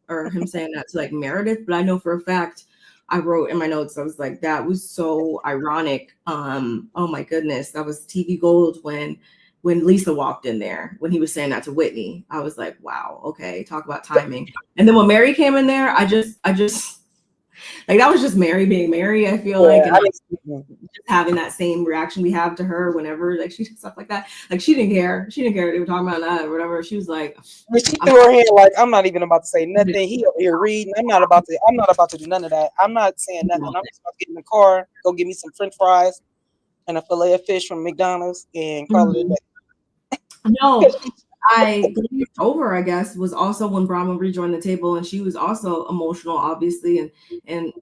or him saying that to like Meredith, but I know for a fact I wrote in my notes, I was like, that was so ironic. Oh my goodness, that was TV gold when Lisa walked in there, when he was saying that to Whitney. I was like, wow, okay, talk about timing. And then when Mary came in there, I just like that was just Mary being Mary, I feel like, and just having that same reaction we have to her whenever like she did stuff like that. Like she didn't care what they were talking about that or whatever. She was like, she threw her hand like, I'm not even about to say nothing. He over here reading. I'm not about to do none of that. I'm not saying nothing. I'm just about to get in the car, go get me some French fries and a fillet of fish from McDonald's and call it a day. No, I glanced over, I guess, was also when Bronwyn rejoined the table, and she was also emotional, obviously, and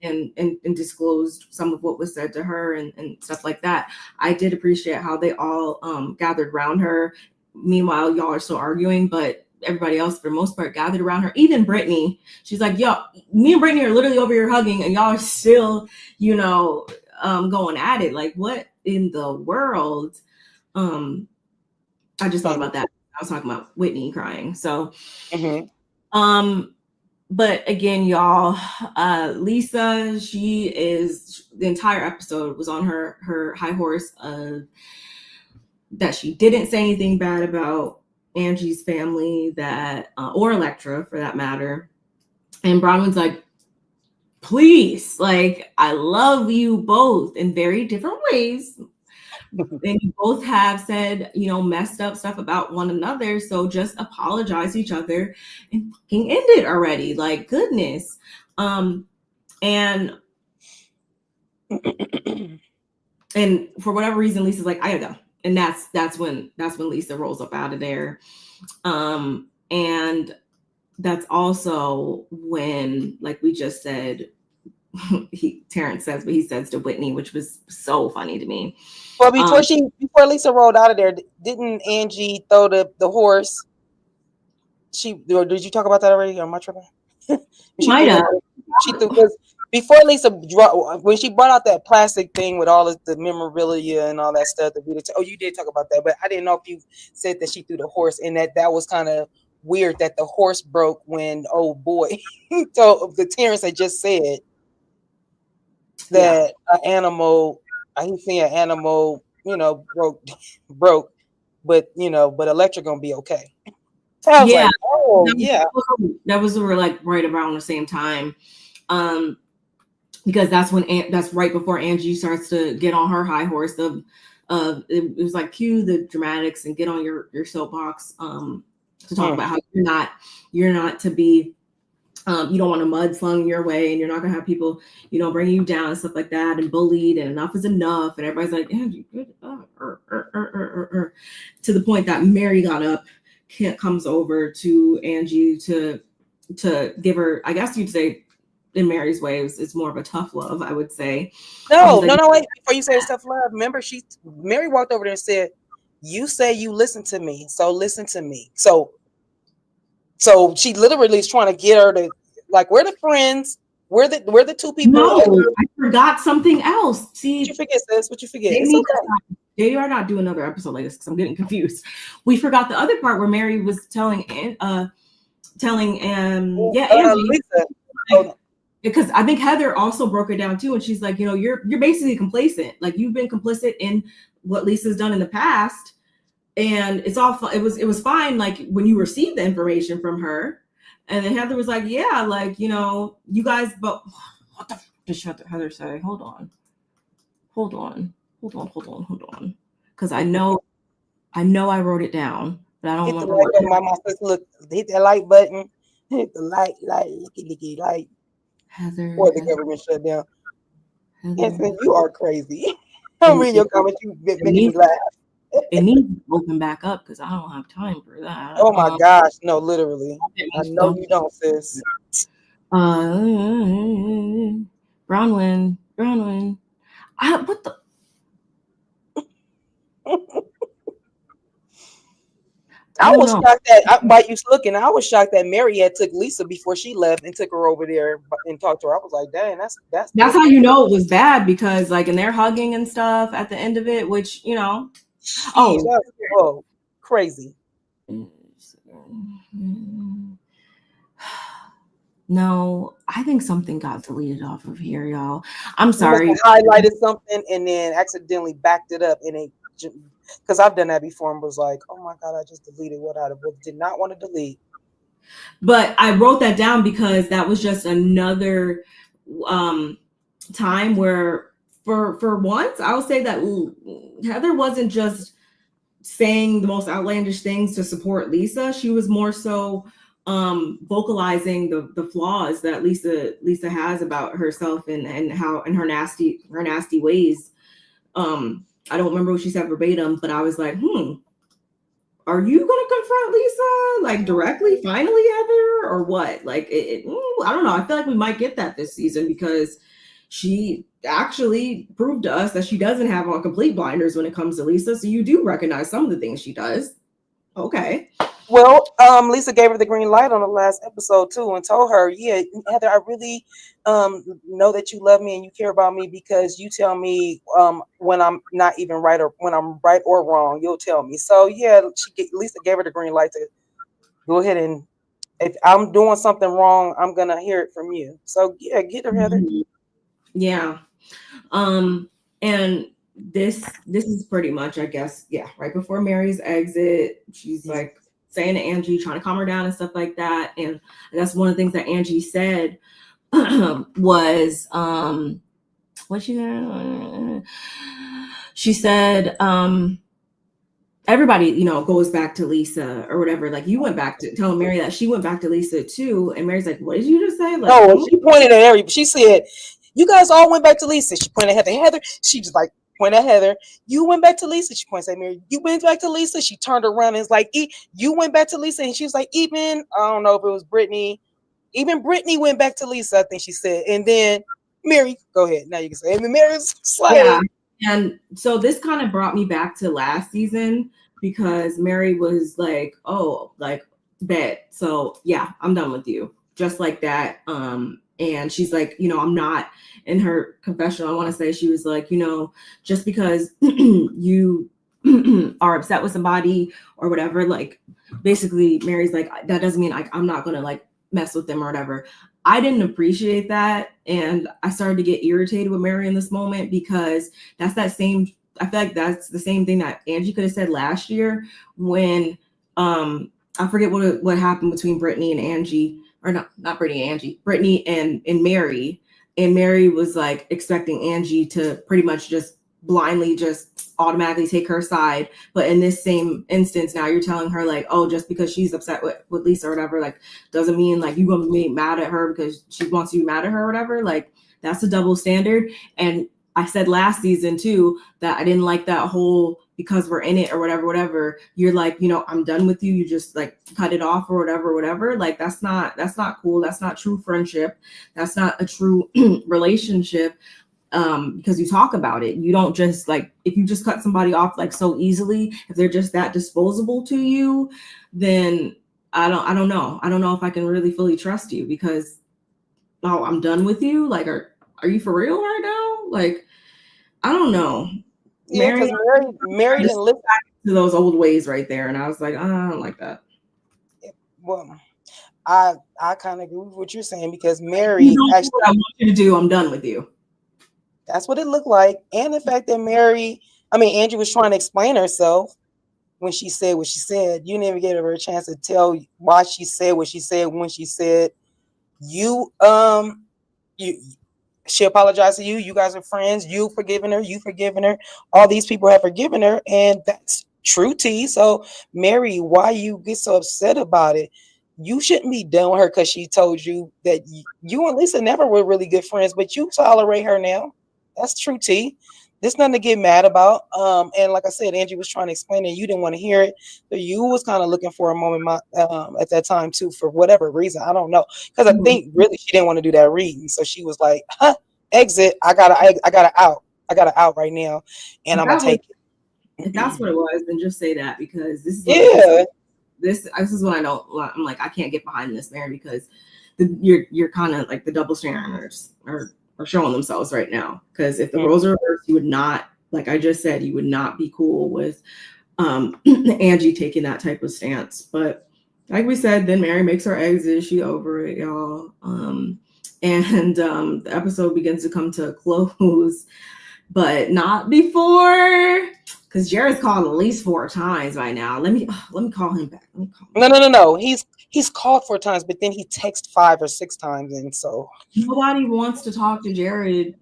disclosed some of what was said to her and stuff like that. I did appreciate how they all gathered around her. Meanwhile, y'all are still arguing, but everybody else, for the most part, gathered around her. Even Brittany, she's like, yo, me and Brittany are literally over here hugging, and y'all are still, going at it. Like, what in the world? I just thought about that. I was talking about Whitney crying. So, but again, y'all, Lisa, she is, the entire episode was on her high horse of that she didn't say anything bad about Angie's family, that or Electra for that matter. And Bronwyn's like, please, like, I love you both in very different ways. And you both have said, you know, messed up stuff about one another. So just apologize to each other and fucking end it already. Like, goodness. And for whatever reason, Lisa's like, I gotta go. And that's when Lisa rolls up out of there. And that's also when, like we just said, Terrence says what he says to Whitney, which was so funny to me. Well, before Lisa rolled out of there, didn't Angie throw the horse? Did you talk about that already? Am I tripping? Might have. She threw, because before Lisa, when she brought out that plastic thing with all of the memorabilia and all that stuff, you did talk about that, but I didn't know if you said that she threw the horse, and that was kind of weird that the horse broke when, oh boy, so the Terrence had just said that an animal. I ain't seen an animal, you know, broke, but you know, but Electra gonna be okay. So I was like, oh that was like right around the same time, because that's right before Angie starts to get on her high horse of it was like cue the dramatics and get on your soapbox to talk about how you're not to be. You don't want a mud slung your way, and you're not gonna have people, you know, bringing you down and stuff like that, and bullied, and enough is enough. And everybody's like, Angie, good. To the point that Mary got up, comes over to Angie to give her, I guess you'd say, in Mary's way, it's more of a tough love, I would say. No, wait. Before you say tough love, remember Mary walked over there and said, "You say you listen to me, so listen to me." So she literally is trying to get her to, like, we're the friends. We're the two people. No, I forgot something else. See, what you forget, sis? What you forget? They are not doing another episode like this because I'm getting confused. We forgot the other part where Mary was telling Angie, because I think Heather also broke it down too, and she's like, you know, you're basically complacent. Like, you've been complicit in what Lisa's done in the past. And it's all it was fine, like, when you received the information from her. And then Heather was like, yeah, like, you know, you guys, but what the did Heather say? Hold on. Because I know I wrote it down, but I don't remember what. My mom says, look, hit that like button, hit the light, Heather. Or the government shut down. Yes, you are crazy. I mean, your comments, you making me laugh. It needs to open back up because I don't have time for that. Oh my gosh, no, literally. I know you don't, sis. Bronwyn. What the? I was shocked that by you looking. I was shocked that Mary had took Lisa before she left and took her over there and talked to her. I was like, dang, that's how you know it was bad, because like, and they're hugging and stuff at the end of it, which, you know. Oh, crazy. No, I think something got deleted off of here, y'all. I'm sorry. Highlighted something and then accidentally backed it up, and because I've done that before and was like, oh my God, I just deleted what I did not want to delete. But I wrote that down because that was just another time where for once, I would say that Heather wasn't just saying the most outlandish things to support Lisa. She was more so vocalizing the flaws that Lisa has about herself and how, and her nasty ways. I don't remember what she said verbatim, but I was like, are you gonna confront Lisa like directly, finally, Heather, or what? Like, I don't know. I feel like we might get that this season, because she actually proved to us that she doesn't have on complete blinders when it comes to Lisa. So you do recognize some of the things she does. Okay. Well, Lisa gave her the green light on the last episode too, and told her, "Yeah, Heather, I really know that you love me and you care about me because you tell me when I'm not even right or when I'm right or wrong, you'll tell me." So yeah, Lisa gave her the green light to go ahead and if I'm doing something wrong, I'm gonna hear it from you. So yeah, get her, Heather. Yeah. And this is pretty much, I guess, yeah, right before Mary's exit, she's like saying to Angie, trying to calm her down and stuff like that. And that's one of the things that Angie said was what she said, everybody, goes back to Lisa or whatever. Like, you went back to telling Mary that she went back to Lisa too. And Mary's like, what did you just say? Like, no, she pointed at everybody. She said, "You guys all went back to Lisa." She pointed at Heather. Heather, she just like pointed at Heather. "You went back to Lisa." She points at Mary. "You went back to Lisa." She turned around and was like, "You went back to Lisa." And she was like, "Even," I don't know if it was Brittany. "Even Brittany went back to Lisa," I think she said. And then Mary, go ahead. Now you can say it. And then Mary's like, yeah. And so this kind of brought me back to last season because Mary was like, "Oh, like, bet. So yeah, I'm done with you." Just like that. And she's like, I'm not, in her confessional, I want to say she was like, just because you are upset with somebody or whatever, like, basically Mary's like, that doesn't mean I'm not gonna like mess with them or whatever. I didn't appreciate that, and I started to get irritated with Mary in this moment because I feel like that's the same thing that Angie could have said last year when I forget what happened between Brittany and Angie, or not Brittany and Angie, Brittany and Mary. And Mary was like expecting Angie to pretty much just blindly just automatically take her side. But in this same instance, now you're telling her like, oh, just because she's upset with Lisa or whatever, like, doesn't mean like you're gonna be mad at her because she wants you mad at her or whatever. Like, that's a double standard. And I said last season too that I didn't like that whole because we're in it or whatever. You're like, I'm done with you. You just like cut it off or whatever. Like, that's not cool. That's not true friendship. That's not a true relationship. Because you talk about it. You don't just like, if you just cut somebody off like so easily, if they're just that disposable to you, then I don't know. I don't know if I can really fully trust you because, oh, I'm done with you. Like, are you for real right now? Like, I don't know. yeah, because Mary didn't listen to those old ways right there. And I was like, I don't like that. Well, I kind of agree with what you're saying because Mary actually, what I want you to do, I'm done with you. That's what it looked like. And the fact that Angie was trying to explain herself when she said what she said. You didn't even give her a chance to tell why she said what she said when she said she apologized to you. You guys are friends. You forgiven her. All these people have forgiven her, and that's true tea. So, Mary, why you get so upset about it? You shouldn't be done with her because she told you that you and Lisa never were really good friends, but you tolerate her now. That's true tea. There's nothing to get mad about. And like I said, Angie was trying to explain it. You didn't want to hear it. So you was kind of looking for a moment at that time too, for whatever reason. I don't know. Because I think really she didn't want to do that reading. So she was like, exit. I gotta out. I gotta out right now. And I'm gonna take it. If that's what it was, then just say that because this is this is what I don't. I'm like, I can't get behind this, Mary, because you're kind of like the double standards are showing themselves right now. Because if the roles are reversed, you would not, like I just said, you would not be cool with Angie taking that type of stance. But like we said, then Mary makes her exit. She over it, y'all. And the episode begins to come to a close, but not before, because Jared's called at least 4 times by now. Let me call him back. No. He's called 4 times, but then he texted 5 or 6 times, and so nobody wants to talk to Jared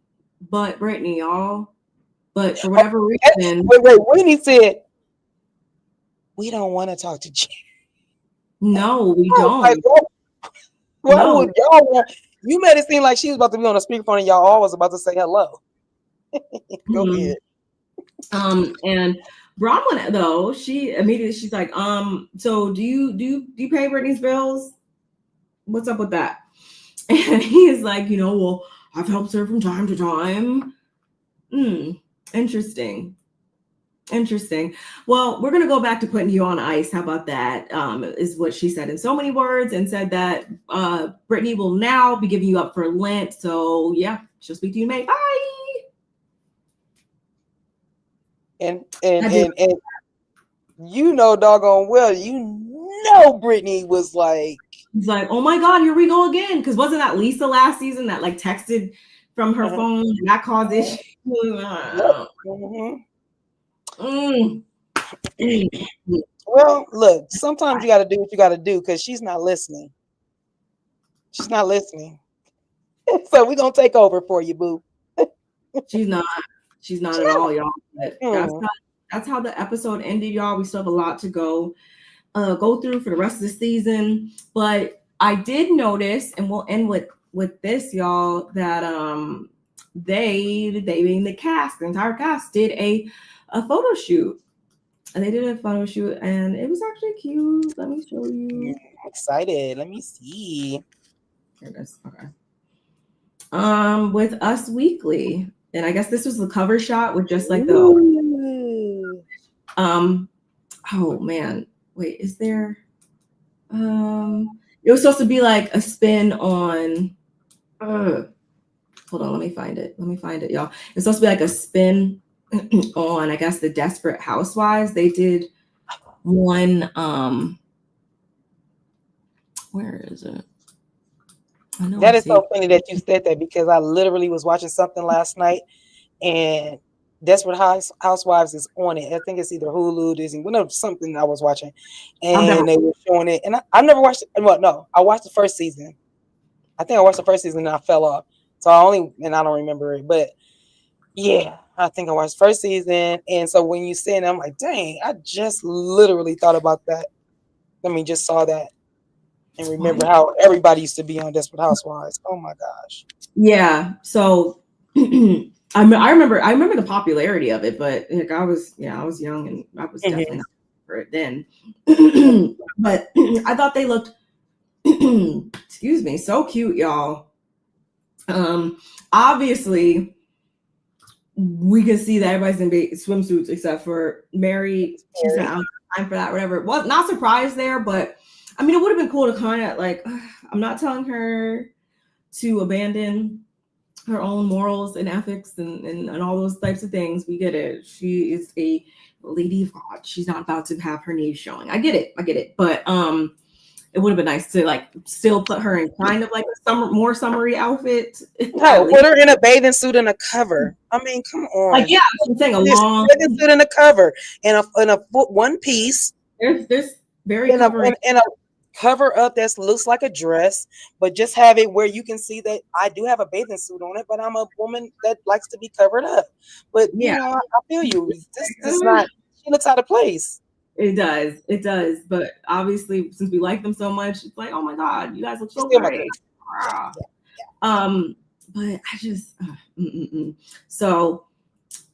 but Brittany, y'all. But for whatever reason, wait. Whitney said, "We don't want to talk to Jared." No, we don't. Like, why would y'all want? You made it seem like she was about to be on a speakerphone, and y'all all was about to say hello. Go ahead. And Bronwyn, though, she's like, so do you pay Brittany's bills? What's up with that? And he's like, well, I've helped her from time to time. Interesting. Interesting. Well, we're gonna go back to putting you on ice. How about that? Is what she said in so many words, and said that Brittany will now be giving you up for Lent. So yeah, she'll speak to you in May. Bye. And you know doggone well, Brittany was like, he's like, oh my God, here we go again. Because wasn't that Lisa last season that like texted from her phone and that caused issues? Well, look, sometimes you got to do what you got to do because she's not listening. She's not listening. So we're going to take over for you, boo. She's not at all, y'all. But that's how the episode ended, y'all. We still have a lot to go through for the rest of the season. But I did notice, and we'll end with this, y'all, that they being the cast, the entire cast, did a photo shoot. And they did a photo shoot, and it was actually cute. Let me show you. I'm excited. Let me see. Here it is. Okay. With Us Weekly, and I guess this was the cover shot with just like the. Oh man, wait, is there? It was supposed to be like a spin on. Hold on, let me find it, y'all. It's supposed to be like a spin on, I guess, the Desperate Housewives. They did one. Where is it? That is so funny that you said that because I literally was watching something last night, and Desperate Housewives is on it. I think it's either Hulu, Disney, whatever, something I was watching, and they were showing it. And I never watched it. Well, no, I watched the first season. I think I watched the first season and I fell off. So I don't remember it. But yeah, I think I watched the first season. And so when you said it, I'm like, dang, I just literally thought about that. Just saw that. And remember how everybody used to be on Desperate Housewives. Oh my gosh. Yeah. So I remember the popularity of it, but like I was young and I was definitely not for it then. But I thought they looked excuse me, so cute, y'all. Obviously we can see that everybody's in swimsuits except for Mary. She said I'm time for that, whatever. Well, not surprised there, but I mean, it would have been cool to kind of like, I'm not telling her to abandon her own morals and ethics and all those types of things. We get it. She is a lady of God. She's not about to have her knees showing. I get it. But it would have been nice to like still put her in kind of like a more summery outfit. No, put her in a bathing suit and a cover. I mean, come on. Like, yeah, I'm saying a long bathing suit and a cover and a one piece. There's very and a cover up that looks like a dress, but just have it where you can see that I do have a bathing suit on it, but I'm a woman that likes to be covered up. But yeah, I feel you. This is not. She looks out of place. It does. But obviously, since we like them so much, it's like, oh my God, you guys look so great. But I just so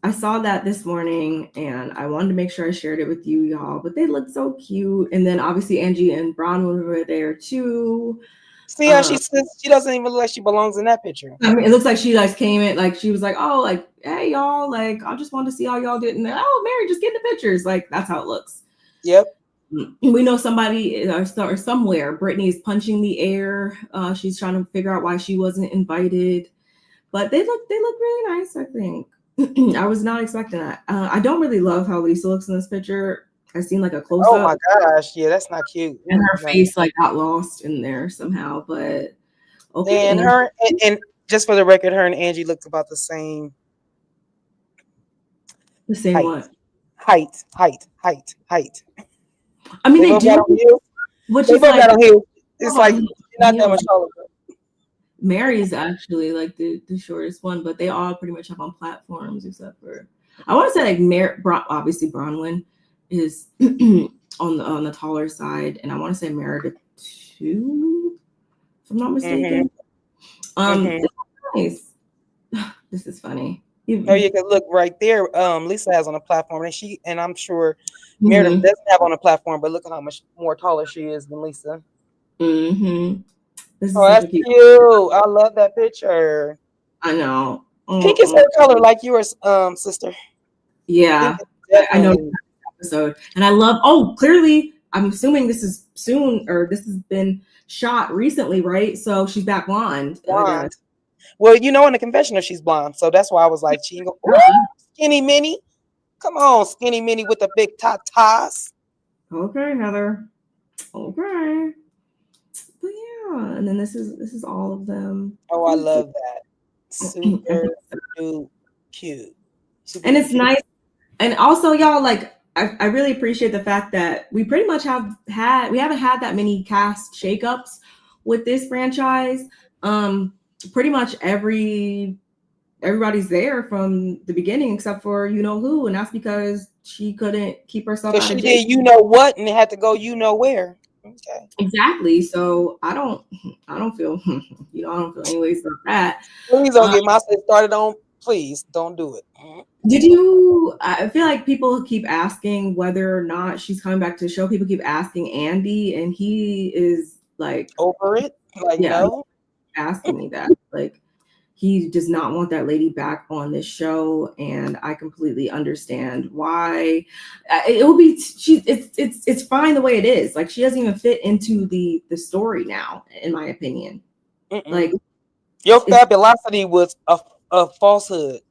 I saw that this morning and I wanted to make sure I shared it with you, y'all. But they look so cute. And then obviously Angie and Bronwyn were there too. See how she doesn't even look like she belongs in that picture. I mean, it looks like she like came in, like she was like, oh, like, hey y'all, like I just wanted to see how y'all did. And oh, Mary, just get the pictures. Like that's how it looks. Yep. We know somebody or somewhere. Brittany's punching the air. She's trying to figure out why she wasn't invited. But they look really nice, I think. I was not expecting that. I don't really love how Lisa looks in this picture. I seen like a close up. Oh my gosh, yeah, that's not cute. And her face like got lost in there somehow. But okay. And her and just for the record, her and Angie looked about the same. The same height. What? Height. I mean, they do. Which they is both got on heels. It's like not that much taller. Mary's actually like the shortest one, but they all pretty much have on platforms except for I want to say like obviously Bronwyn is on the taller side, and I want to say Meredith too, if I'm not mistaken. Nice. This is funny. Oh, you can look right there. Lisa has on a platform, and I'm sure Meredith doesn't have on a platform, but look at how much more taller she is than Lisa. That's cute. I love that picture. I know. Pink is her color, like yours, sister. Yeah. I know that episode, and I love. Oh, clearly, I'm assuming this is soon, or this has been shot recently, right? So she's back blonde. Blonde. Well, you know, in the confessional, she's blonde, so that's why I was like, she go, skinny mini. Come on, skinny mini with the big tatas. Okay, Heather. Okay. But yeah, and then this is all of them. Oh, I love that. Super cute. Super and it's cute. nice. And also, y'all, like, I really appreciate the fact that we pretty much haven't had that many cast shakeups with this franchise. Pretty much everybody's there from the beginning except for you know who, and that's because she couldn't keep herself out of jail. She did you know what, and it had to go you know where. Okay. Exactly. So I don't feel I don't feel anyways about that. Please don't get my shit started on. Please don't do it. I feel like people keep asking whether or not she's coming back to the show. People keep asking Andy, and he is like over it. Like, yeah, no, asking me that. Like, he does not want that lady back on this show, and I completely understand why. It will be it's fine the way it is. Like, she doesn't even fit into the story now, in my opinion. Like, your fabulosity was a falsehood.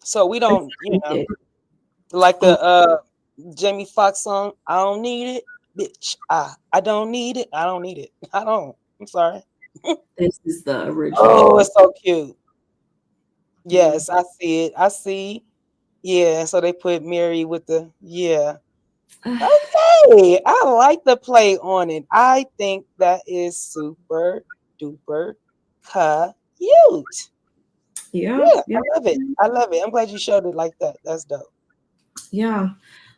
So we don't, you know, like the Jamie Foxx song, I don't need it, bitch. I don't need it. I don't need it. I don't. I'm sorry. This is the original. Oh, it's so cute. Yes, I see it. I see. Yeah, so they put Mary with the Okay, I like the play on it. I think that is super duper cute. Yeah, I love it. I love it. I'm glad you showed it like that. That's dope. Yeah.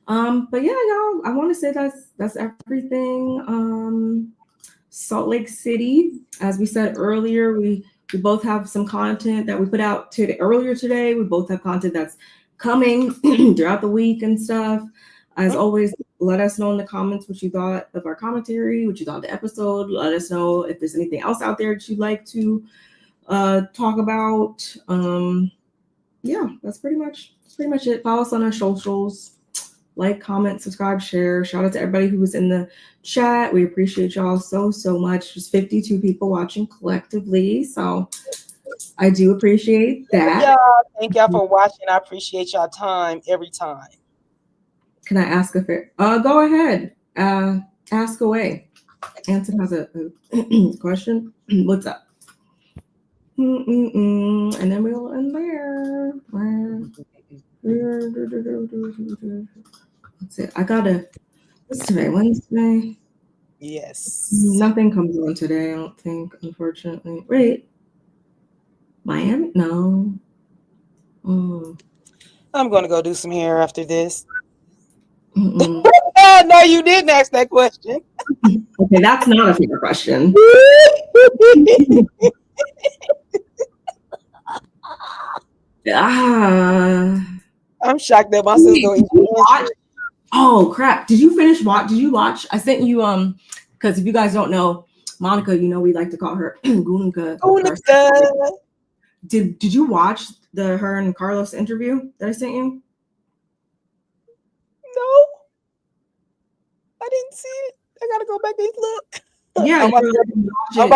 But yeah, y'all, I want to say that's everything. Salt Lake City, as we said earlier, we both have some content that we put out earlier today. We both have content that's coming throughout the week and stuff. As always, let us know in the comments what you thought of our commentary, what you thought of the episode. Let us know if there's anything else out there that you'd like to talk about. Yeah, that's pretty much it. Follow us on our socials. Like, comment, subscribe, share. Shout out to everybody who was in the chat. We appreciate y'all so much. There's 52 people watching collectively, so I do appreciate that. Yeah, thank y'all for watching. I appreciate y'all time every time. Can I ask a fair? Go ahead. Ask away. Anson has a question. What's up? And then we'll end there. That's it. What's today? Wednesday? Yes. Nothing comes on today, I don't think, unfortunately. Wait. Miami? No. I'm going to go do some hair after this. No, you didn't ask that question. Okay, that's not a fair question. I'm shocked that my sister's going to watch. Oh crap! Did you watch? I sent you because if you guys don't know, Monica, you know we like to call her Gunica. Did you watch her and Carlos interview that I sent you? No, I didn't see it. I gotta go back and look. Yeah, I'm about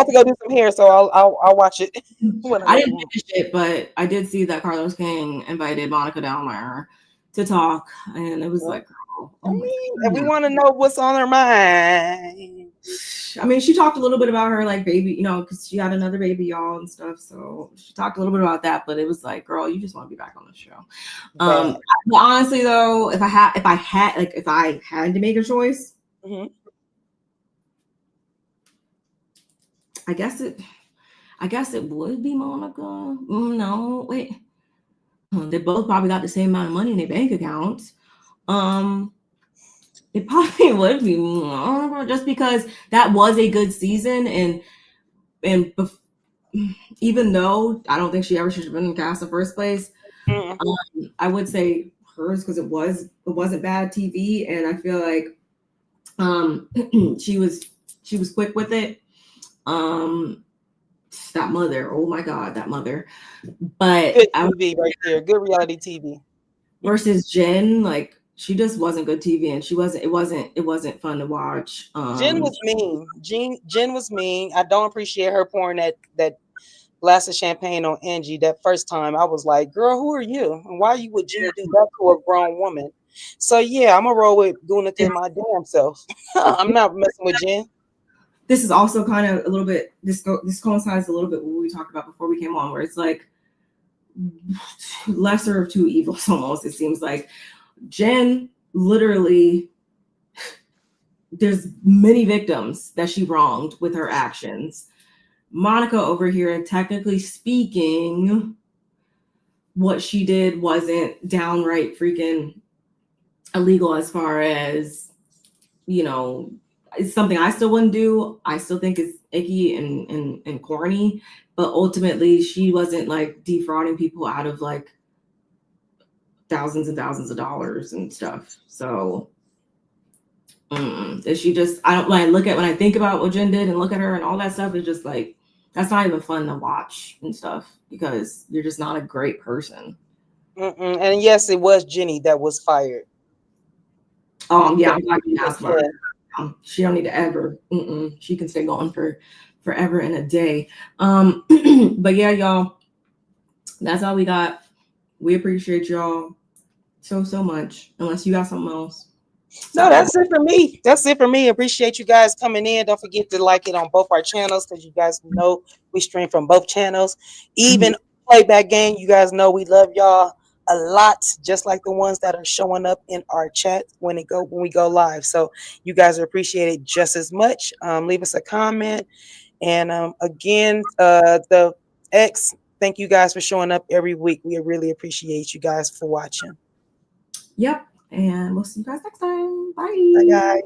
to go do some hair, so I'll watch it. I didn't finish it, but I did see that Carlos King invited Monica down there to talk, and it was like, and we want to know what's on her mind. I mean, she talked a little bit about her like baby, you know, because she had another baby, y'all, and stuff. So she talked a little bit about that, but it was like, girl, you just want to be back on the show. But honestly, though, if I had to make a choice. I guess it would be Monica. No, wait. They both probably got the same amount of money in their bank accounts. It probably would be Monica just because that was a good season, and even though I don't think she ever should have been in the cast in the first place, I would say hers because it wasn't bad TV, and I feel like she was quick with it. That mother, oh my god, that mother. But good TV right there, good reality TV. versus Jen, like she just wasn't good TV, and it wasn't fun to watch. Jen was mean. Jen was mean. I don't appreciate her pouring that glass of champagne on Angie that first time. I was like, girl, who are you? And why would you do that to a grown woman? So yeah, I'm gonna roll with Gunith in my damn self. I'm not messing with Jen. This is also kind of a little bit, this coincides a little bit with what we talked about before we came on, where it's like lesser of two evils almost. It seems like Jen literally, there's many victims that she wronged with her actions. Monica over here, technically speaking, what she did wasn't downright freaking illegal as far as, you know, it's something I still wouldn't do. I still think it's icky and corny, but ultimately she wasn't like defrauding people out of like thousands and thousands of dollars and stuff. So is she just, I don't, when I think about what Jen did and look at her and all that stuff, it's just like, that's not even fun to watch and stuff because you're just not a great person. And yes, it was Jenny that was fired. Yeah, I'm glad you asked her. She don't need to ever. She can stay going for forever and a day. But yeah, y'all, that's all we got. We appreciate y'all so much. Unless you got something else. No, that's it for me. That's it for me. Appreciate you guys coming in. Don't forget to like it on both our channels because you guys know we stream from both channels. Even playback game, you guys know we love y'all a lot, just like the ones that are showing up in our chat when we go live. So you guys are appreciated just as much. Leave us a comment. And again, the X, thank you guys for showing up every week. We really appreciate you guys for watching. Yep. And we'll see you guys next time. Bye. Bye, guys.